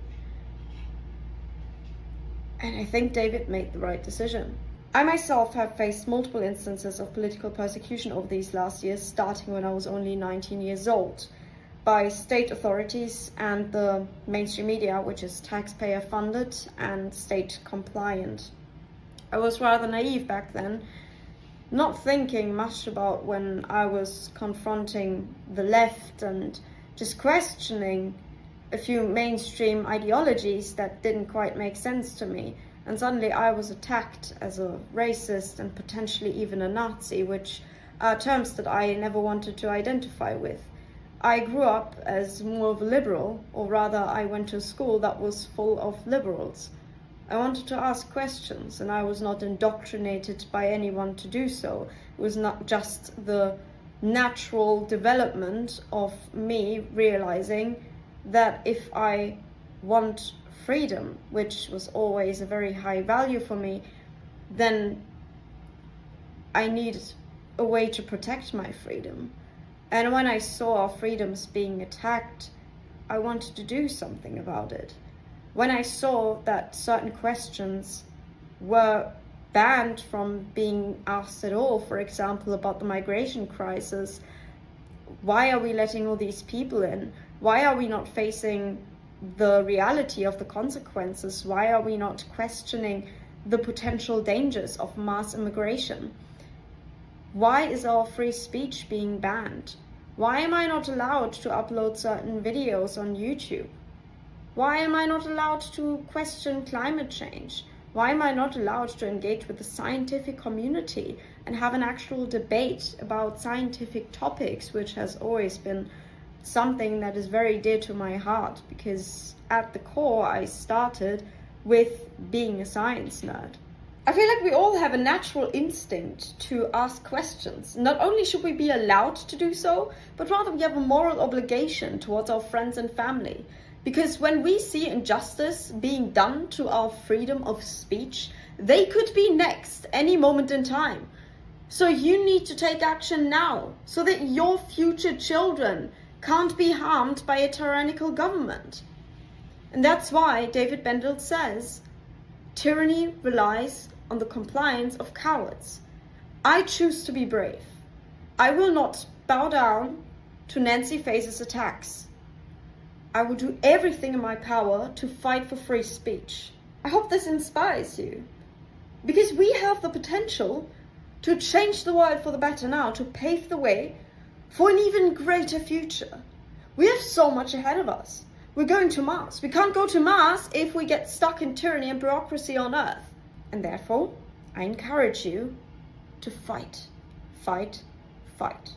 And I think David made the right decision. I myself have faced multiple instances of political persecution over these last years, starting when I was only 19 years old, by state authorities and the mainstream media, which is taxpayer funded and state compliant. I was rather naive back then, not thinking much about when I was confronting the left and just questioning a few mainstream ideologies that didn't quite make sense to me. And suddenly I was attacked as a racist and potentially even a Nazi, which are terms that I never wanted to identify with. I grew up as more of a liberal, or rather I went to a school that was full of liberals. I wanted to ask questions, and I was not indoctrinated by anyone to do so. It was not just the natural development of me realizing that if I want freedom, which was always a very high value for me, then I needed a way to protect my freedom. And when I saw our freedoms being attacked, I wanted to do something about it. When I saw that certain questions were banned from being asked at all, for example, about the migration crisis, why are we letting all these people in? Why are we not facing the reality of the consequences? Why are we not questioning the potential dangers of mass immigration? Why is our free speech being banned? Why am I not allowed to upload certain videos on YouTube? Why am I not allowed to question climate change? Why am I not allowed to engage with the scientific community and have an actual debate about scientific topics, which has always been something that is very dear to my heart, because at the core I started with being a science nerd. I feel like we all have a natural instinct to ask questions. Not only should we be allowed to do so, but rather we have a moral obligation towards our friends and family. Because when we see injustice being done to our freedom of speech, they could be next any moment in time. So you need to take action now, so that your future children can't be harmed by a tyrannical government. And that's why David Bendel says, tyranny relies on the compliance of cowards. I choose to be brave. I will not bow down to Nancy Faeser's attacks. I will do everything in my power to fight for free speech. I hope this inspires you, because we have the potential to change the world for the better now, to pave the way for an even greater future. We have so much ahead of us. We're going to Mars. We can't go to Mars if we get stuck in tyranny and bureaucracy on Earth. And therefore, I encourage you to fight, fight, fight.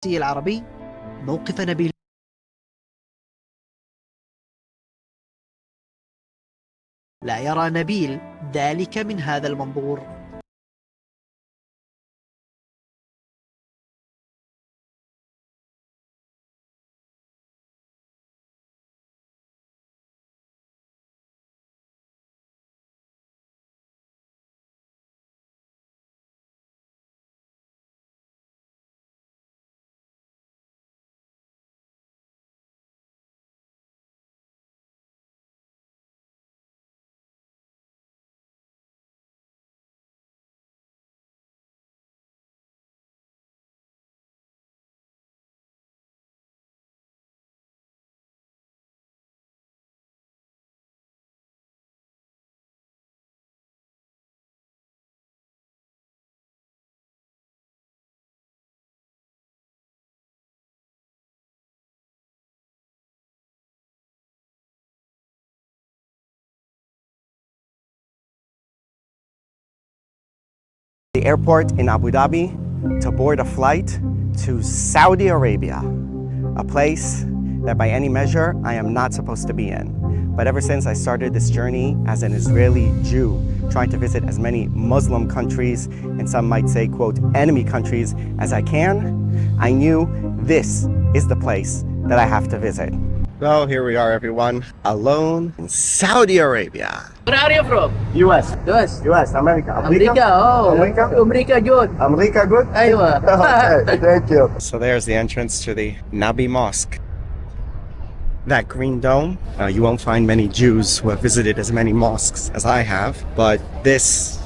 العربي موقف نبيل لا يرى نبيل ذلك من هذا المنظور. The airport in Abu Dhabi to board a flight to Saudi Arabia, a place that by any measure I am not supposed to be in. But ever since I started this journey as an Israeli Jew, trying to visit as many Muslim countries, and some might say, quote, enemy countries as I can, I knew this is the place that I have to visit. So here we are, everyone, alone in Saudi Arabia. Where are you from? US. US. US, America. America. Oh, America? America good. America good? Aywa. Okay, thank you. So there's the entrance to the Nabi Mosque. That green dome, you won't find many Jews who have visited as many mosques as I have, but this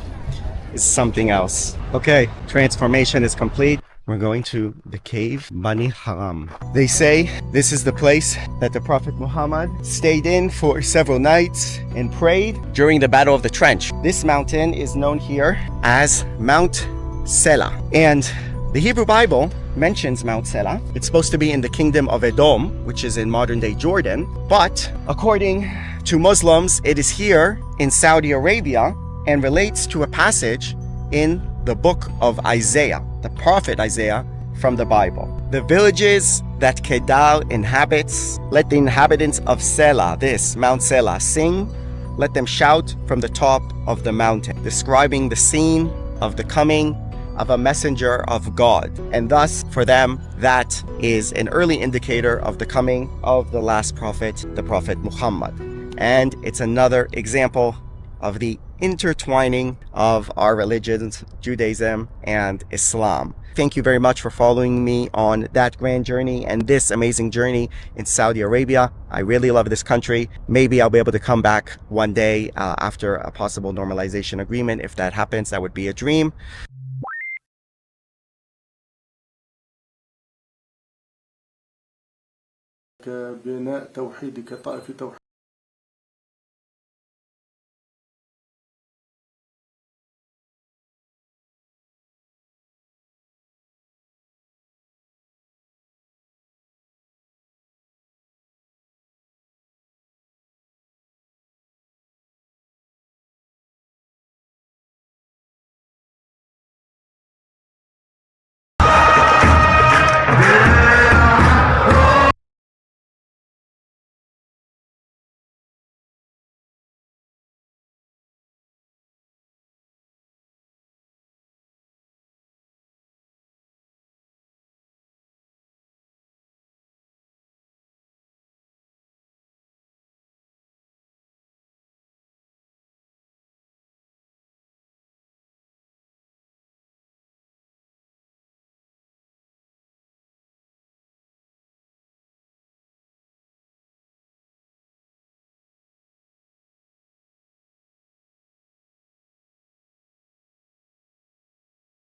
is something else. Okay, transformation is complete. We're going to the cave Bani Haram. They say this is the place that the Prophet Muhammad stayed in for several nights and prayed during the Battle of the Trench. This mountain is known here as Mount Sela. And the Hebrew Bible mentions Mount Sela. It's supposed to be in the kingdom of Edom, which is in modern-day Jordan. But according to Muslims, it is here in Saudi Arabia and relates to a passage in the book of Isaiah, the prophet Isaiah from the Bible. The villages that Kedar inhabits, let the inhabitants of Sela, this Mount Sela, sing. Let them shout from the top of the mountain, describing the scene of the coming of a messenger of God. And thus, for them, that is an early indicator of the coming of the last prophet, the Prophet Muhammad. And it's another example of the intertwining of our religions, Judaism and Islam. Thank you very much for following me on that grand journey and this amazing journey in Saudi Arabia. I really love this country. Maybe I'll be able to come back one day after a possible normalization agreement. If that happens, that would be a dream. بناء توحيدي كطائفة توحيد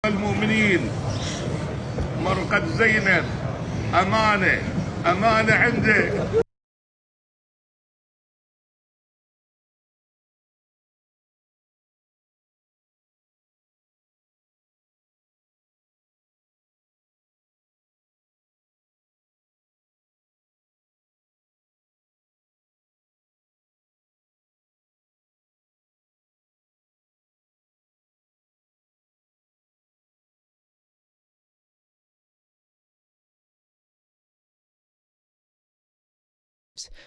المؤمنين مرقد زينب أمانة عندك.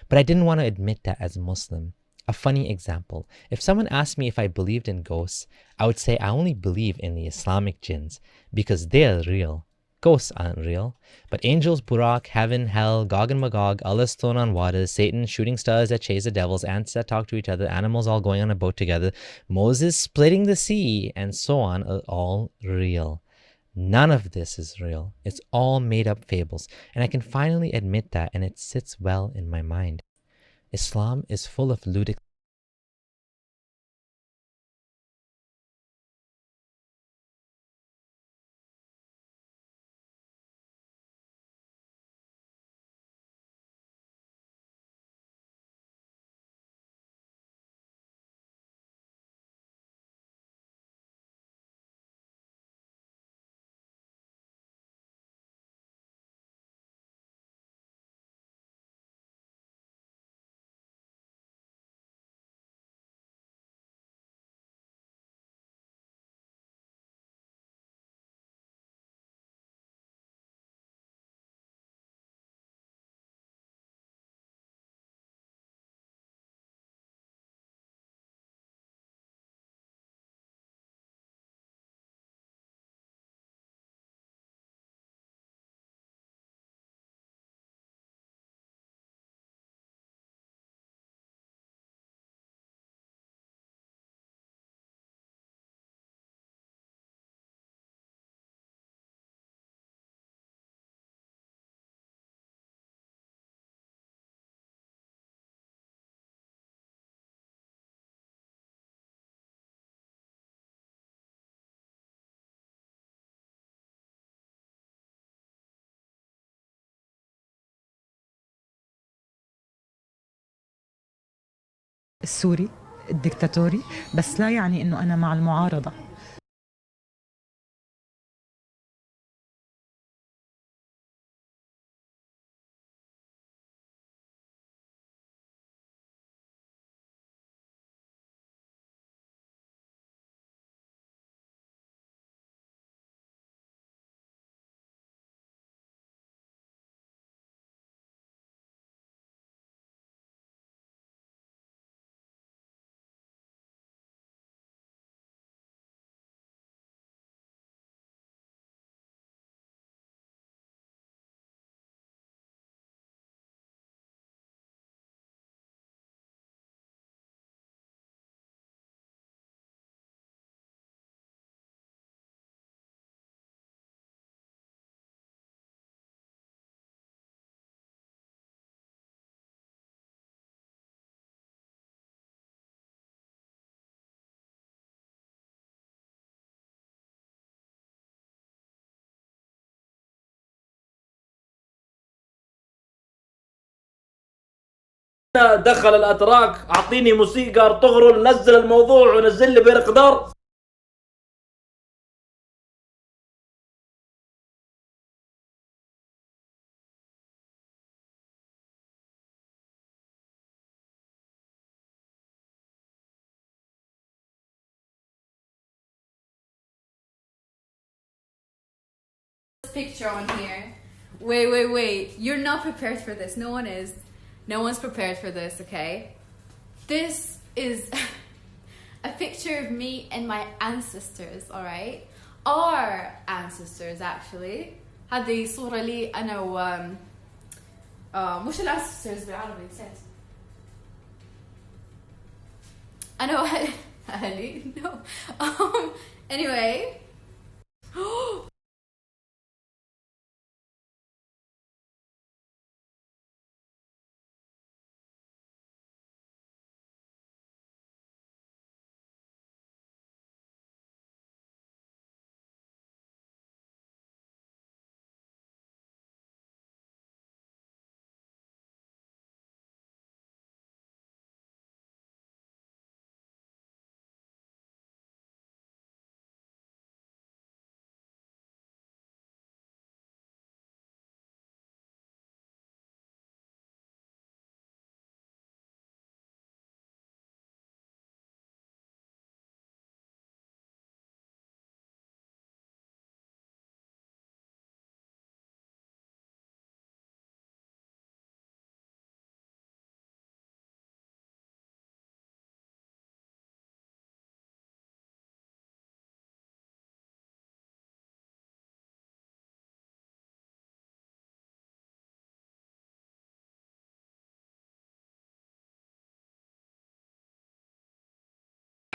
But I didn't want to admit that as a Muslim. A funny example. If someone asked me if I believed in ghosts, I would say I only believe in the Islamic jinns because they're real. Ghosts aren't real. But angels, Burak, heaven, hell, Gog and Magog, Allah's throne on waters, Satan, shooting stars that chase the devils, ants that talk to each other, animals all going on a boat together, Moses splitting the sea, and so on are all real. None of this is real. It's all made up fables. And I can finally admit that, and it sits well in my mind. Islam is full of ludic السوري الدكتاتوري، بس لا يعني إنه أنا مع المعارضة. دخل الاتراك، اعطيني موسيقى طغرل، نزل الموضوع ونزل لي بيرقدار. Picture on here. Wait. You're not prepared for this. No one is. No one's prepared for this, okay? This is a picture of me and my ancestors, alright? Our ancestors, actually. هذه صورة لي أنا مش ancestors بالعربي نسيت. أنا وأهلي. No. Anyway.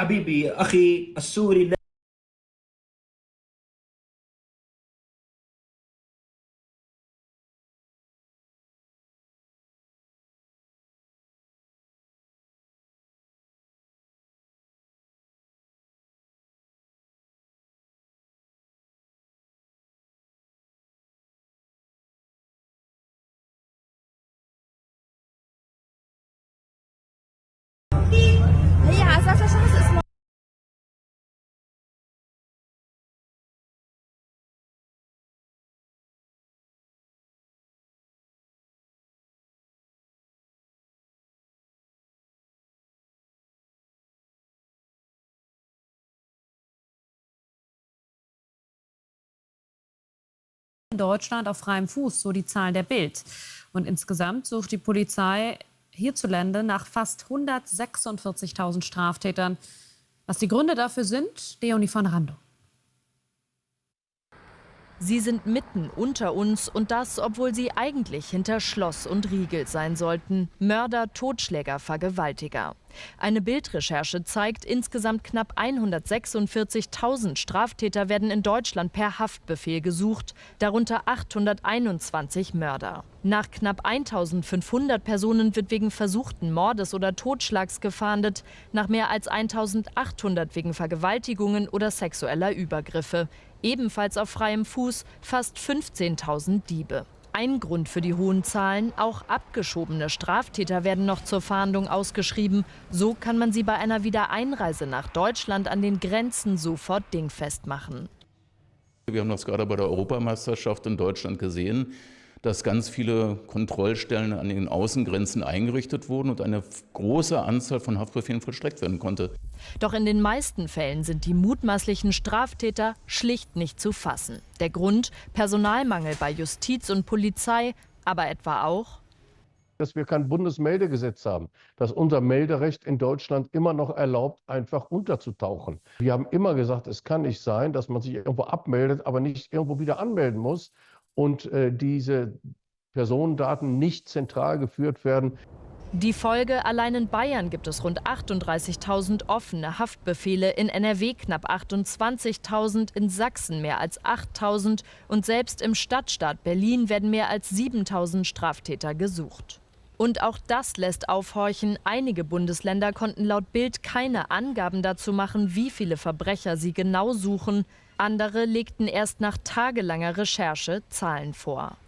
حبيبي أخي السوري هي على أساس شخص اسمه Deutschland auf freiem Fuß, so die Zahlen der Bild. Und insgesamt sucht die Polizei hierzulande nach fast 146.000 Straftätern. Was die Gründe dafür sind, Leonie von Rando. Sie sind mitten unter uns und das, obwohl sie eigentlich hinter Schloss und Riegel sein sollten. Mörder, Totschläger, Vergewaltiger. Eine Bildrecherche zeigt, insgesamt knapp 146.000 Straftäter werden in Deutschland per Haftbefehl gesucht, darunter 821 Mörder. Nach knapp 1.500 Personen wird wegen versuchten Mordes oder Totschlags gefahndet, nach mehr als 1.800 wegen Vergewaltigungen oder sexueller Übergriffe. Ebenfalls auf freiem Fuß fast 15.000 Diebe. ein Grund für die hohen Zahlen. Auch abgeschobene Straftäter werden noch zur Fahndung ausgeschrieben. So kann man sie bei einer Wiedereinreise nach Deutschland an den Grenzen sofort dingfest machen. Wir haben das gerade bei der Europameisterschaft in Deutschland gesehen, dass ganz viele Kontrollstellen an den Außengrenzen eingerichtet wurden und eine große Anzahl von Haftbefehlen vollstreckt werden konnte. Doch in den meisten Fällen sind die mutmaßlichen Straftäter schlicht nicht zu fassen. Der Grund: Personalmangel bei Justiz und Polizei, aber etwa auch, dass wir kein Bundesmeldegesetz haben, dass unser Melderecht in Deutschland immer noch erlaubt, einfach unterzutauchen. Wir haben immer gesagt, es kann nicht sein, dass man sich irgendwo abmeldet, aber nicht irgendwo wieder anmelden muss und diese Personendaten nicht zentral geführt werden. die Folge: allein in Bayern gibt es rund 38.000 offene Haftbefehle, in NRW knapp 28.000, in Sachsen mehr als 8.000 und selbst im Stadtstaat Berlin werden mehr als 7.000 Straftäter gesucht. Und auch das lässt aufhorchen. Einige Bundesländer konnten laut Bild keine Angaben dazu machen, wie viele Verbrecher sie genau suchen. Andere legten erst nach tagelanger Recherche Zahlen vor.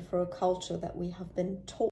For a culture that we have been taught.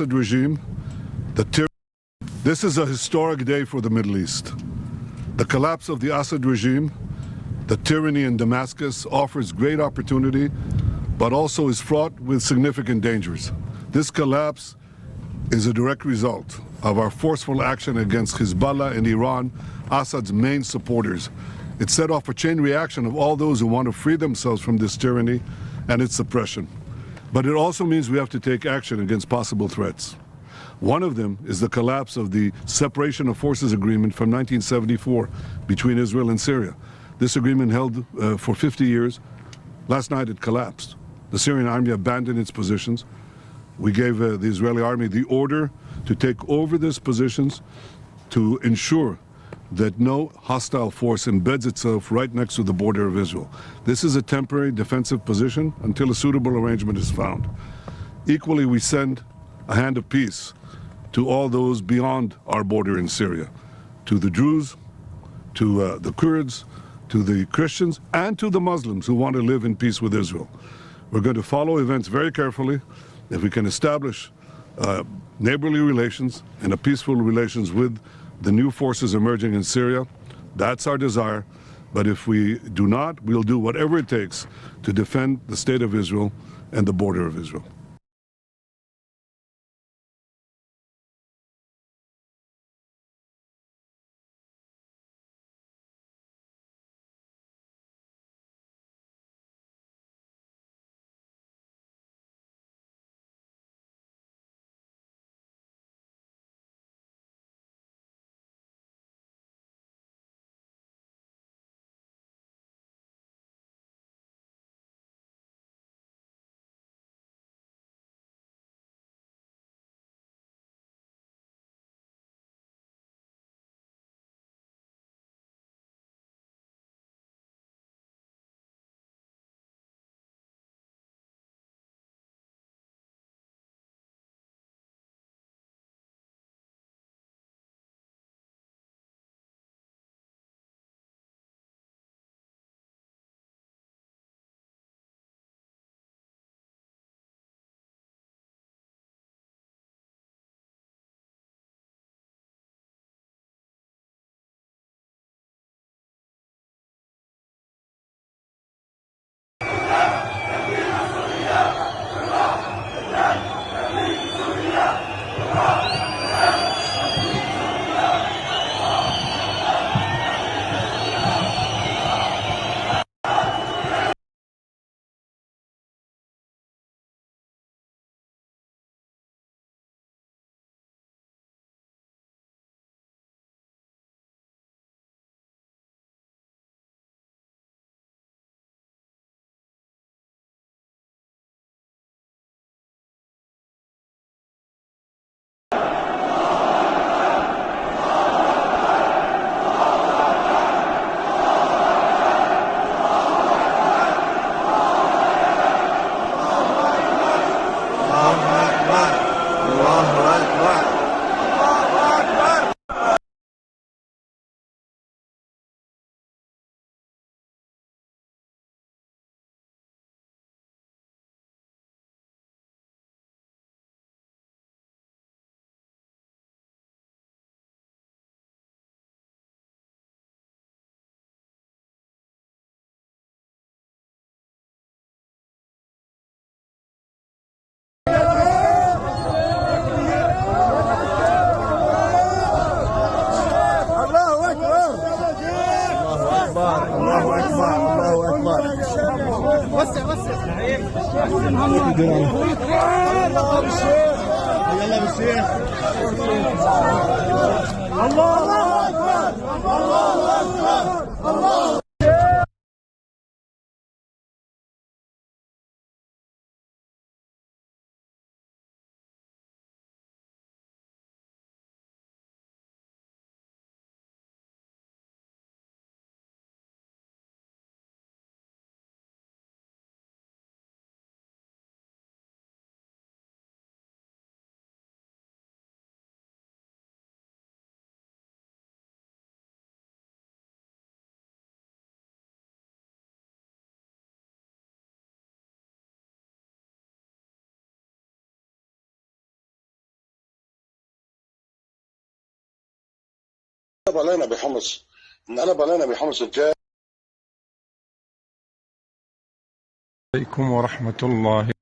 Regime, this is a historic day for the Middle East. The collapse of the Assad regime, the tyranny in Damascus, offers great opportunity, but also is fraught with significant dangers. This collapse is a direct result of our forceful action against Hezbollah and Iran, Assad's main supporters. It set off a chain reaction of all those who want to free themselves from this tyranny and its suppression. But it also means we have to take action against possible threats. One of them is the collapse of the Separation of Forces Agreement from 1974 between Israel and Syria. This agreement held for 50 years. Last night it collapsed. The Syrian army abandoned its positions. We gave the Israeli army the order to take over these positions to ensure that no hostile force embeds itself right next to the border of Israel. This is a temporary defensive position until a suitable arrangement is found. Equally, we send a hand of peace to all those beyond our border in Syria, to the Jews, to the Kurds, to the Christians, and to the Muslims who want to live in peace with Israel. We're going to follow events very carefully. If we can establish neighborly relations and a peaceful relations with the new forces emerging in Syria, that's our desire. But if we do not, we'll do whatever it takes to defend the state of Israel and the border of Israel. علينا بحمص انقلب علينا بحمص الجاي. عليكم ورحمة الله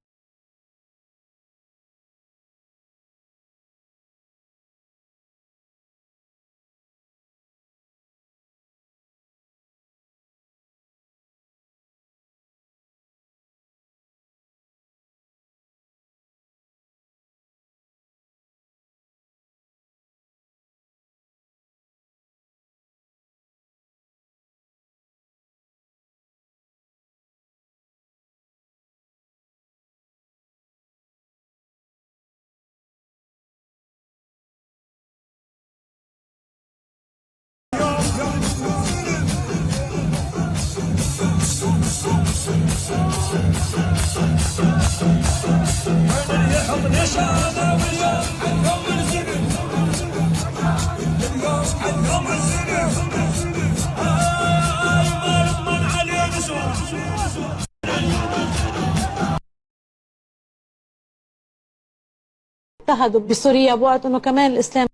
اضطهدوا بسوريا بوقت انه كمان الاسلام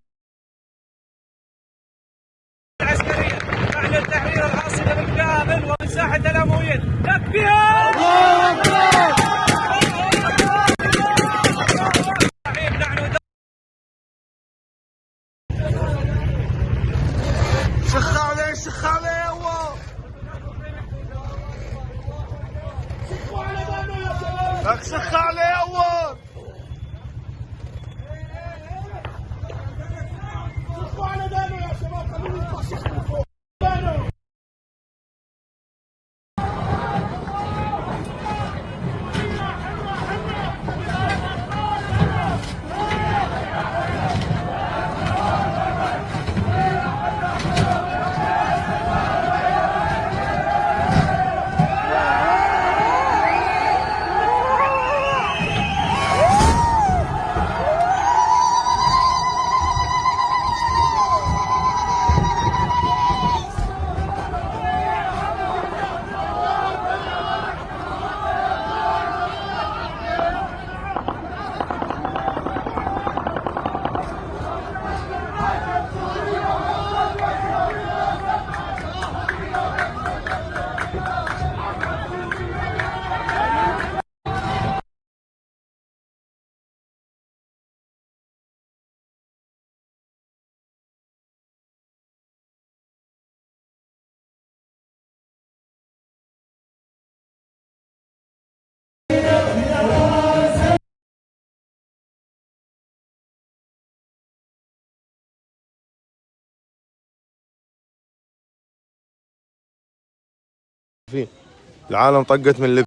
العسكريه اعلن تحرير العاصمه بالكامل ومن ساحه الامويين تكبير شخالي شخالي يابا لك شخالي يابا شخوا على دانو يا شباب خلوني يتفشخوا دانو العالم طقت من لب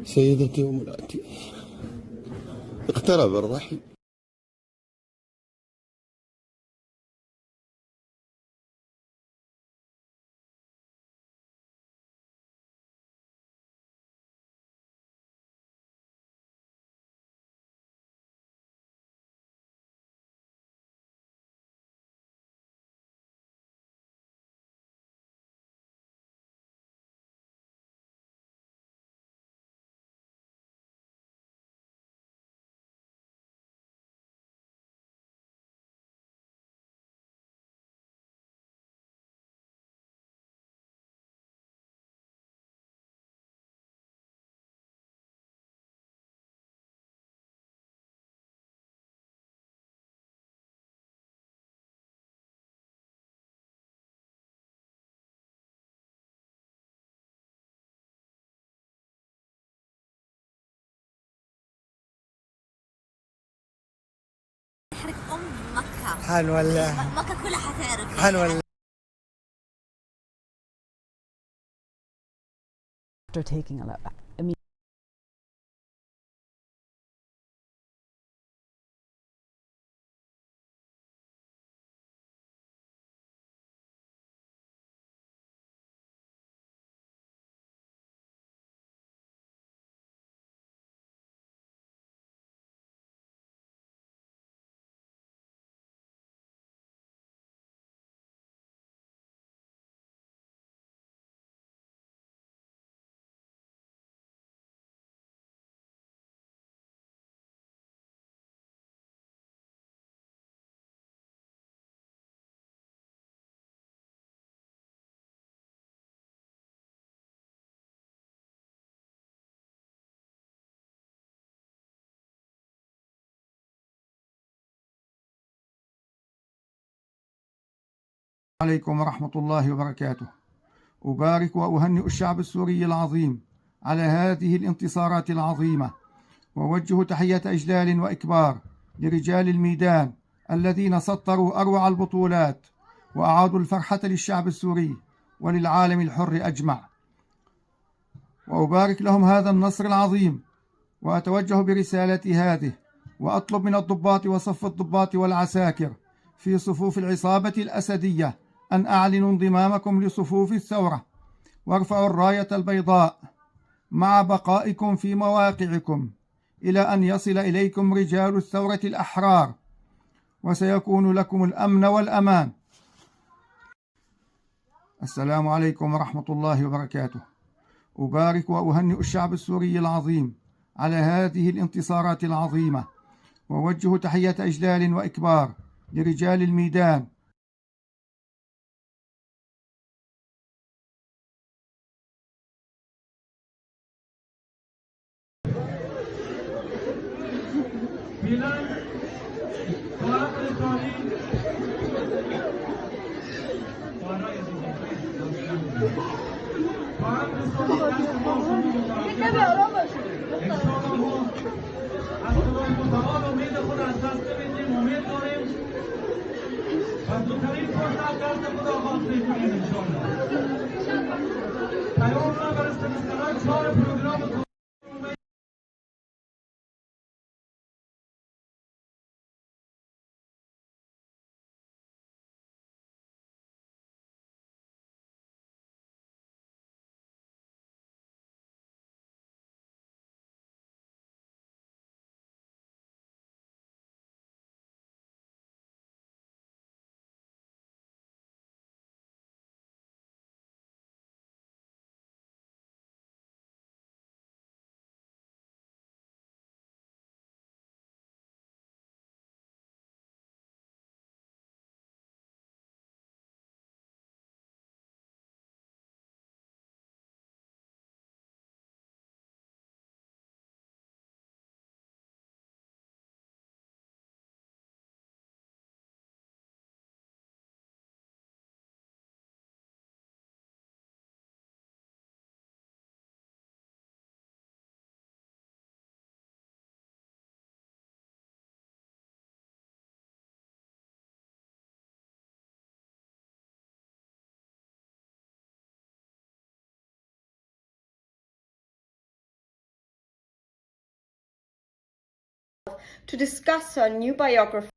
سيدتي ومولاتي، اقترب الرحيل. حنولع مكة كلها حتعرف حنولع. After taking a look, I mean, عليكم ورحمة الله وبركاته. أبارك وأهنئ الشعب السوري العظيم على هذه الانتصارات العظيمة، وأوجه تحية إجلال وإكبار لرجال الميدان الذين سطروا أروع البطولات وأعادوا الفرحة للشعب السوري وللعالم الحر أجمع، وأبارك لهم هذا النصر العظيم. وأتوجه برسالتي هذه وأطلب من الضباط وصف الضباط والعساكر في صفوف العصابة الأسدية أن أعلنوا انضمامكم لصفوف الثورة وارفعوا الراية البيضاء مع بقائكم في مواقعكم إلى أن يصل إليكم رجال الثورة الأحرار، وسيكون لكم الأمن والأمان. السلام عليكم ورحمة الله وبركاته. أبارك وأهنئ الشعب السوري العظيم على هذه الانتصارات العظيمة، وأوجه تحية إجلال وإكبار لرجال الميدان to discuss her new biography.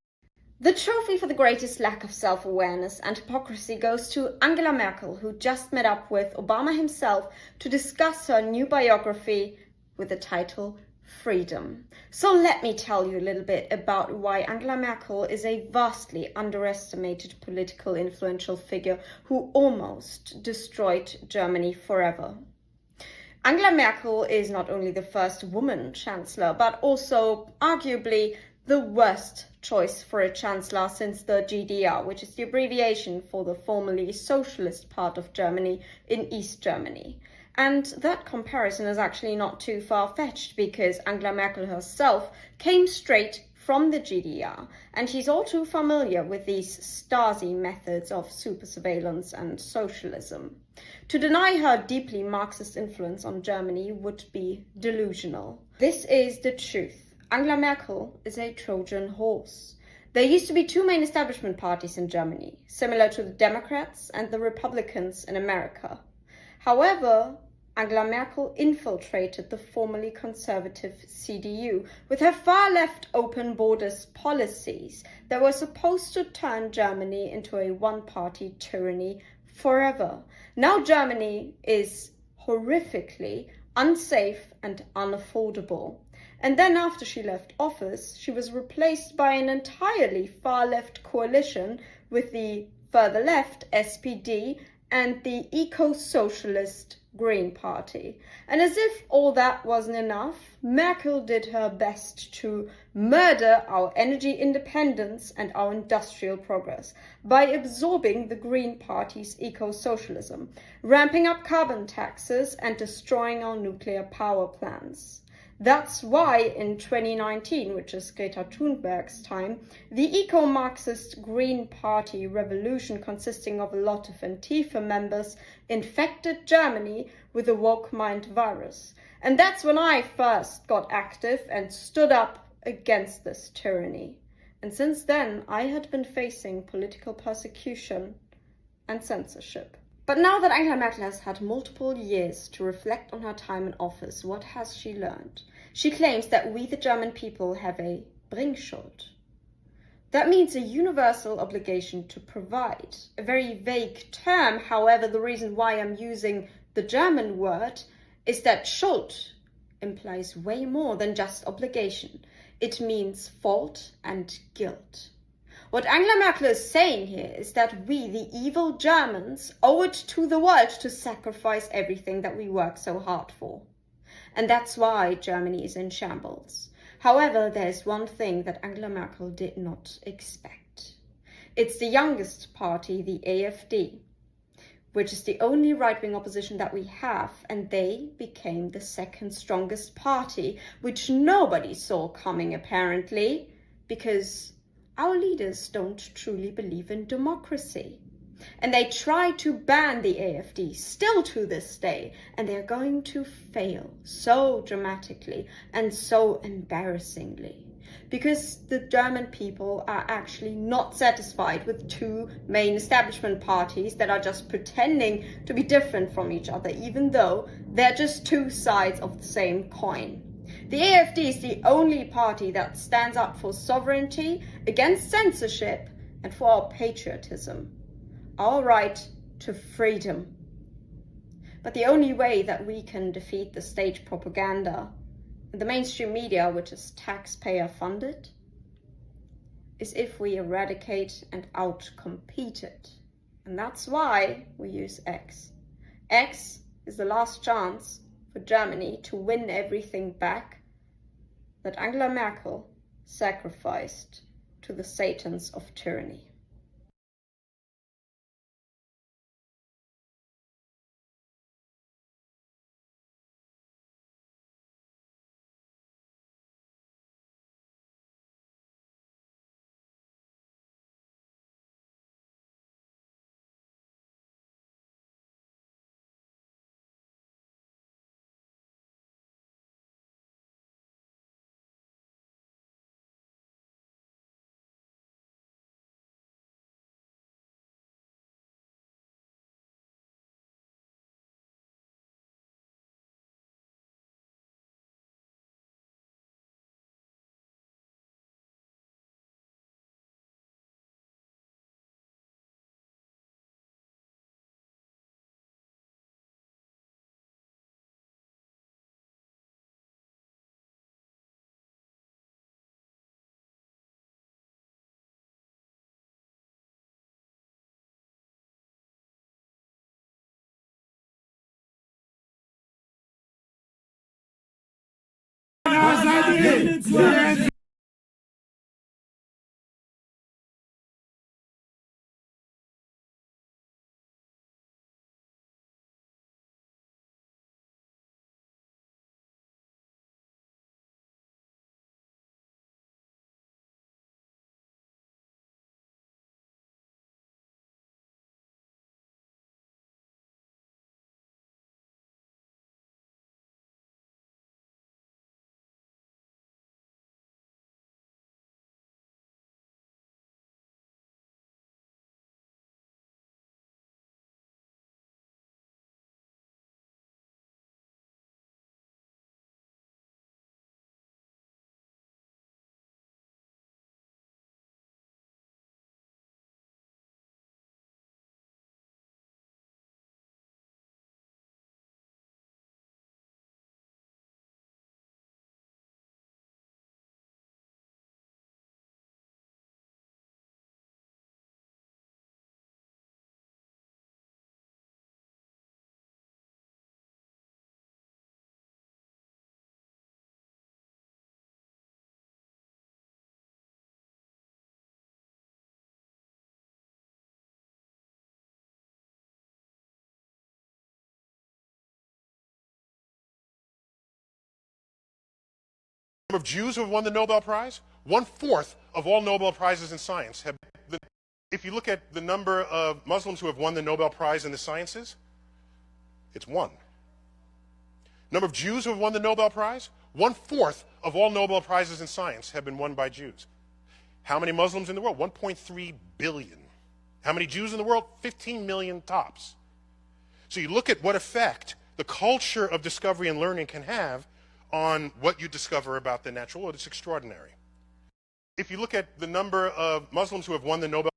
The trophy for the greatest lack of self-awareness and hypocrisy goes to Angela Merkel, who just met up with Obama himself to discuss her new biography with the title Freedom. So let me tell you a little bit about why Angela Merkel is a vastly underestimated political influential figure who almost destroyed Germany forever. Angela Merkel is not only the first woman chancellor, but also arguably the worst choice for a chancellor since the GDR, which is the abbreviation for the formerly socialist part of Germany in East Germany. And that comparison is actually not too far-fetched because Angela Merkel herself came straight from the GDR, and she's all too familiar with these Stasi methods of super surveillance and socialism. To deny her deeply Marxist influence on Germany would be delusional. This is the truth. Angela Merkel is a Trojan horse. There used to be two main establishment parties in Germany, similar to the Democrats and the Republicans in America. However, Angela Merkel infiltrated the formerly conservative CDU with her far-left open borders policies that were supposed to turn Germany into a one-party tyranny forever. Now Germany is horrifically unsafe and unaffordable. And then after she left office, she was replaced by an entirely far-left coalition with the further left SPD and the eco-socialist Green Party. And as if all that wasn't enough, Merkel did her best to murder our energy independence and our industrial progress by absorbing the Green Party's eco-socialism, ramping up carbon taxes and destroying our nuclear power plants. That's why in 2019, which is Greta Thunberg's time, the eco-Marxist Green Party revolution consisting of a lot of Antifa members infected Germany with the woke mind virus. And that's when I first got active and stood up against this tyranny. And since then, I had been facing political persecution and censorship. But now that Angela Merkel has had multiple years to reflect on her time in office, what has she learned? She claims that we, the German people, have a Bringschuld. That means a universal obligation to provide. A very vague term, however, the reason why I'm using the German word is that Schuld implies way more than just obligation. It means fault and guilt. What Angela Merkel is saying here is that we, the evil Germans, owe it to the world to sacrifice everything that we work so hard for. And that's why Germany is in shambles. However, there's one thing that Angela Merkel did not expect. It's the youngest party, the AfD, which is the only right-wing opposition that we have, and they became the second strongest party, which nobody saw coming apparently, because our leaders don't truly believe in democracy. And they try to ban the AfD still to this day, and they're going to fail so dramatically and so embarrassingly. Because the German people are actually not satisfied with two main establishment parties that are just pretending to be different from each other, even though they're just two sides of the same coin. The AfD is the only party that stands up for sovereignty, against censorship, and for our patriotism, our right to freedom. But the only way that we can defeat the state propaganda and the mainstream media, which is taxpayer funded, is if we eradicate and outcompete it. And that's why we use X. X is the last chance for Germany to win everything back that Angela Merkel sacrificed to the satans of tyranny. Of Jews who have won the Nobel Prize, 1/4 of all Nobel Prizes in science have been. If you look at the number of Muslims who have won the Nobel Prize in the sciences, it's 1. Number of Jews who have won the Nobel Prize, 1/4 of all Nobel Prizes in science have been won by Jews. How many Muslims in the world? 1.3 billion. How many Jews in the world? 15 million tops. So you look at what effect the culture of discovery and learning can have on what you discover about the natural world. It's extraordinary. If you look at the number of Muslims who have won the Nobel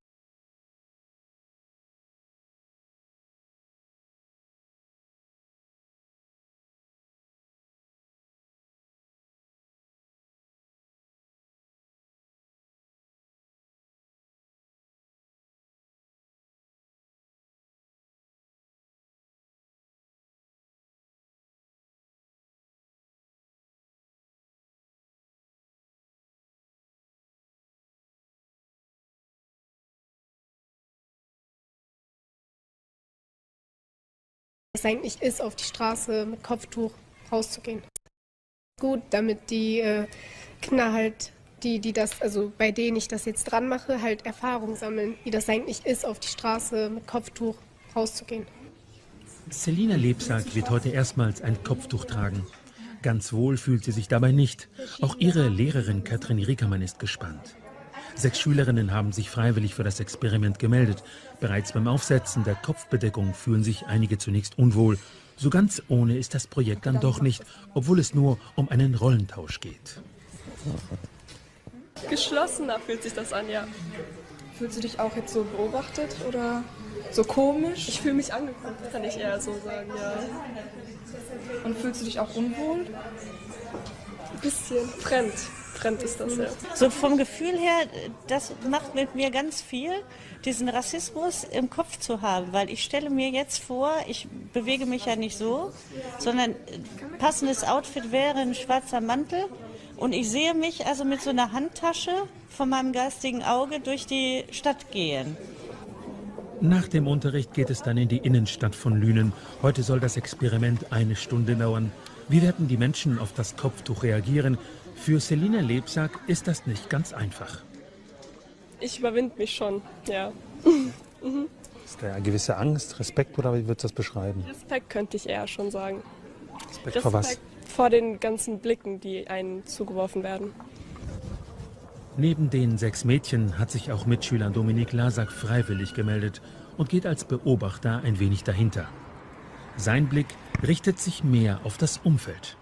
es eigentlich ist, auf die Straße mit Kopftuch rauszugehen. Gut, damit die Kinder halt, die das, also bei denen ich das jetzt dran mache, halt Erfahrung sammeln, wie das eigentlich ist, auf die Straße mit Kopftuch rauszugehen. Selina Lebsack wird heute erstmals ein Kopftuch tragen. Ganz wohl fühlt sie sich dabei nicht. Auch ihre Lehrerin Katrin Riekermann ist gespannt. 6 Schülerinnen haben sich freiwillig für das Experiment gemeldet. Bereits beim Aufsetzen der Kopfbedeckung fühlen sich einige zunächst unwohl. So ganz ohne ist das Projekt dann doch nicht, obwohl es nur um einen Rollentausch geht. Geschlossener fühlt sich das an, ja. Fühlst du dich auch jetzt so beobachtet oder so komisch? Ich fühle mich angeguckt, kann ich eher so sagen, ja. Und fühlst du dich auch unwohl? Ein bisschen fremd. Fremd ist das, ja. So vom Gefühl her, das macht mit mir ganz viel, diesen Rassismus im Kopf zu haben, weil ich stelle mir jetzt vor, ich bewege mich ja nicht so, sondern passendes Outfit wäre ein schwarzer Mantel und ich sehe mich also mit so einer Handtasche von meinem geistigen Auge durch die Stadt gehen. Nach dem Unterricht geht es dann in die Innenstadt von Lünen. Heute soll das Experiment 1 Stunde dauern. Wie werden die Menschen auf das Kopftuch reagieren? Für Selina Lebsack ist das nicht ganz einfach. Ich überwinde mich schon, ja. Ist da eine gewisse Angst, Respekt oder wie würdest du das beschreiben? Respekt könnte ich eher schon sagen. Respekt vor was? Vor den ganzen Blicken, die einem zugeworfen werden. Neben den 6 Mädchen hat sich auch Mitschüler Dominik Lasak freiwillig gemeldet und geht als Beobachter ein wenig dahinter. Sein Blick richtet sich mehr auf das Umfeld.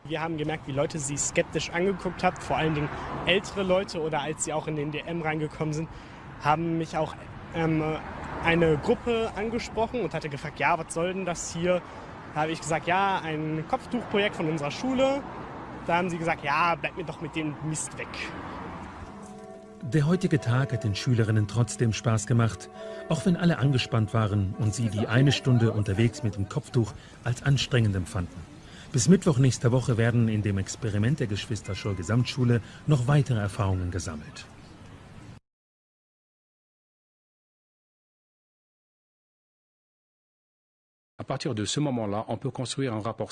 Wir haben gemerkt, wie Leute sie skeptisch angeguckt haben, vor allen Dingen ältere Leute oder als sie auch in den DM reingekommen sind, haben mich auch eine Gruppe angesprochen und hatte gefragt, ja, was soll denn das hier? Da habe ich gesagt, ja, ein Kopftuchprojekt von unserer Schule. Da haben sie gesagt, ja, bleib mir doch mit dem Mist weg. Der heutige Tag hat den Schülerinnen trotzdem Spaß gemacht, auch wenn alle angespannt waren und sie die 1 Stunde unterwegs mit dem Kopftuch als anstrengend empfanden. Bis Mittwoch nächster Woche werden in dem Experiment der Geschwister Scholl Gesamtschule noch weitere Erfahrungen gesammelt. À partir de ce moment-là, on peut construire un rapport.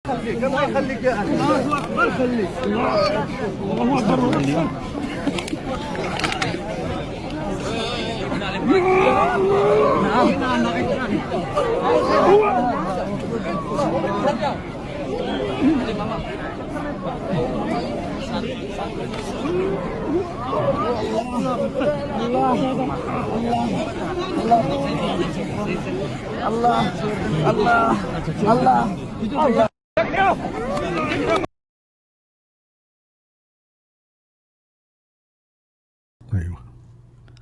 الله يخليك يا اخي الله اكبر خليك الله اكبر الله ايوه.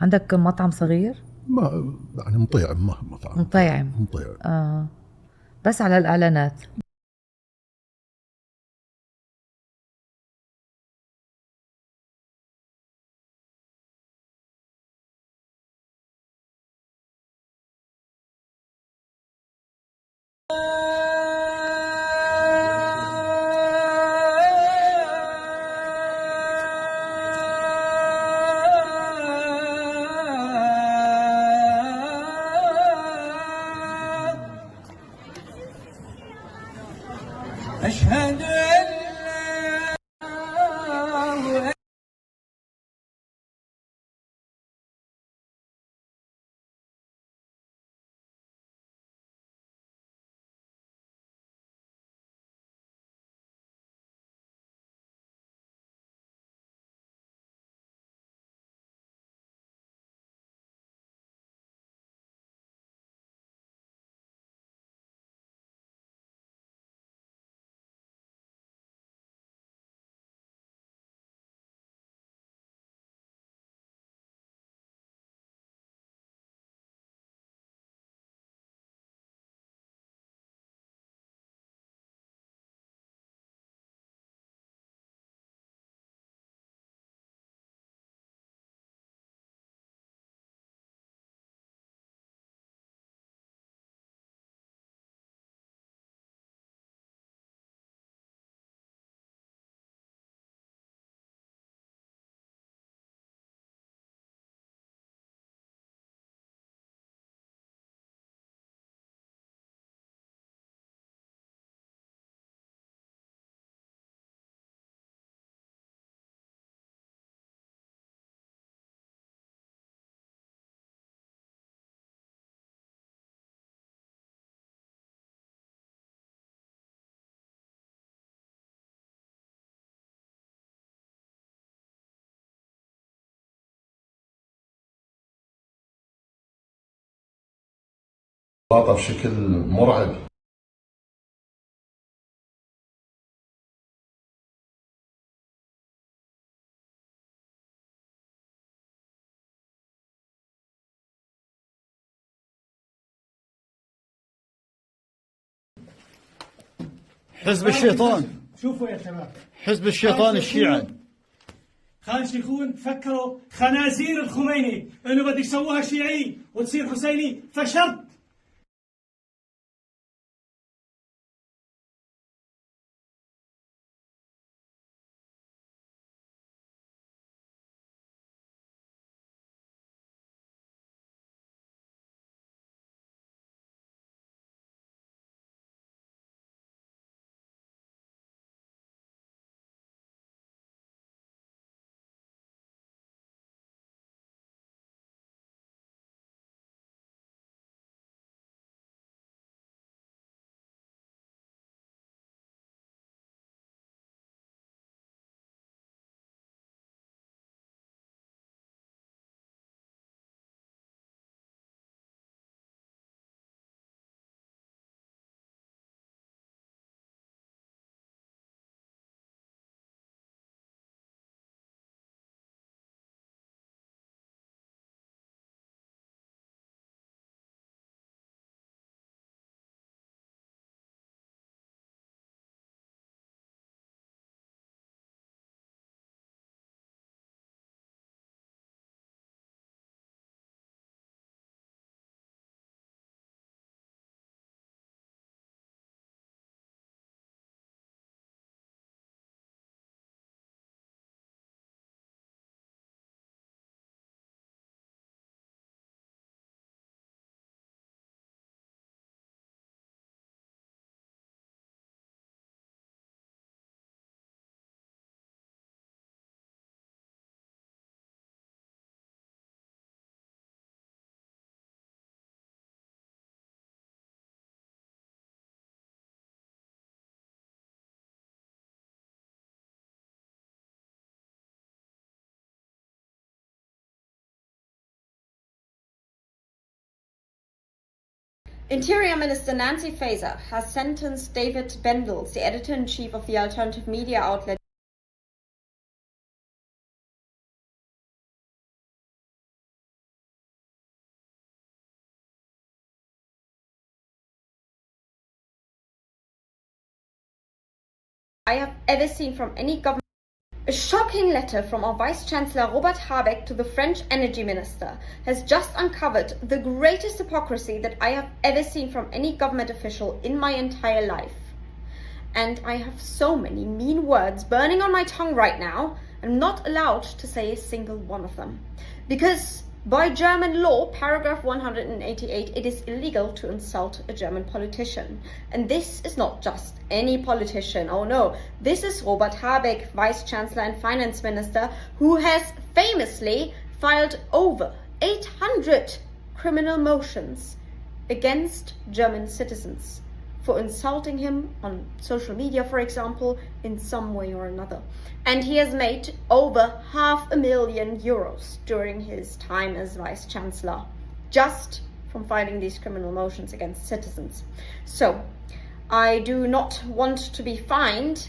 عندك مطعم صغير؟ ما يعني مطيعم، ما مطعم. مطيعم. بس على الإعلانات. أشهد أن لا بشكل مرعب. حزب الشيطان. شوفوا يا شباب، حزب الشيطان الشيعي. خان شيخون فكروا خنازير الخميني انه بده يسووها شيعي وتصير حسيني، فشلت. Interior Minister Nancy Faeser has sentenced David Bendels, the editor-in-chief of the alternative media outlet, I have ever seen from any government. A shocking letter from our Vice-Chancellor Robert Habeck to the French Energy Minister has just uncovered the greatest hypocrisy that I have ever seen from any government official in my entire life. And I have so many mean words burning on my tongue right now. I'm not allowed to say a single one of them. Because by German law, paragraph 188, it is illegal to insult a German politician. And this is not just any politician. Oh no, this is Robert Habeck, Vice Chancellor and Finance Minister, who has famously filed over 800 criminal motions against German citizens for insulting him on social media, for example, in some way or another. And he has made over €500,000 during his time as Vice Chancellor, just from filing these criminal motions against citizens. So, I do not want to be fined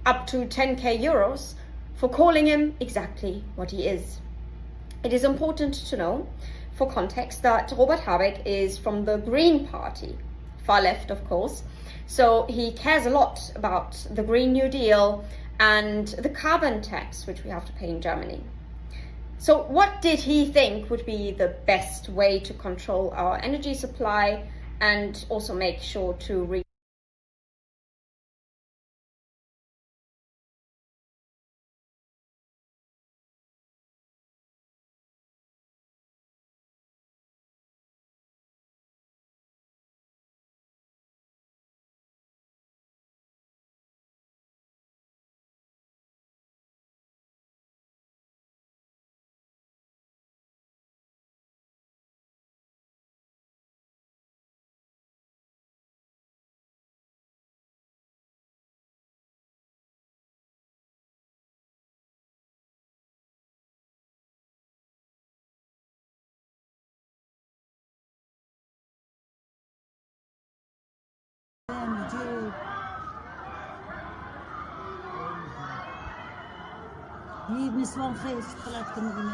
up to 10k euros for calling him exactly what he is. It is important to know, for context, that Robert Habeck is from the Green Party, far left, of course. So he cares a lot about the Green New Deal and the carbon tax, which we have to pay in Germany. So what did he think would be the best way to control our energy supply and also make sure to هي بنسوان خير شوكولاتة كمان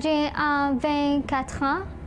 J'ai 24 ans.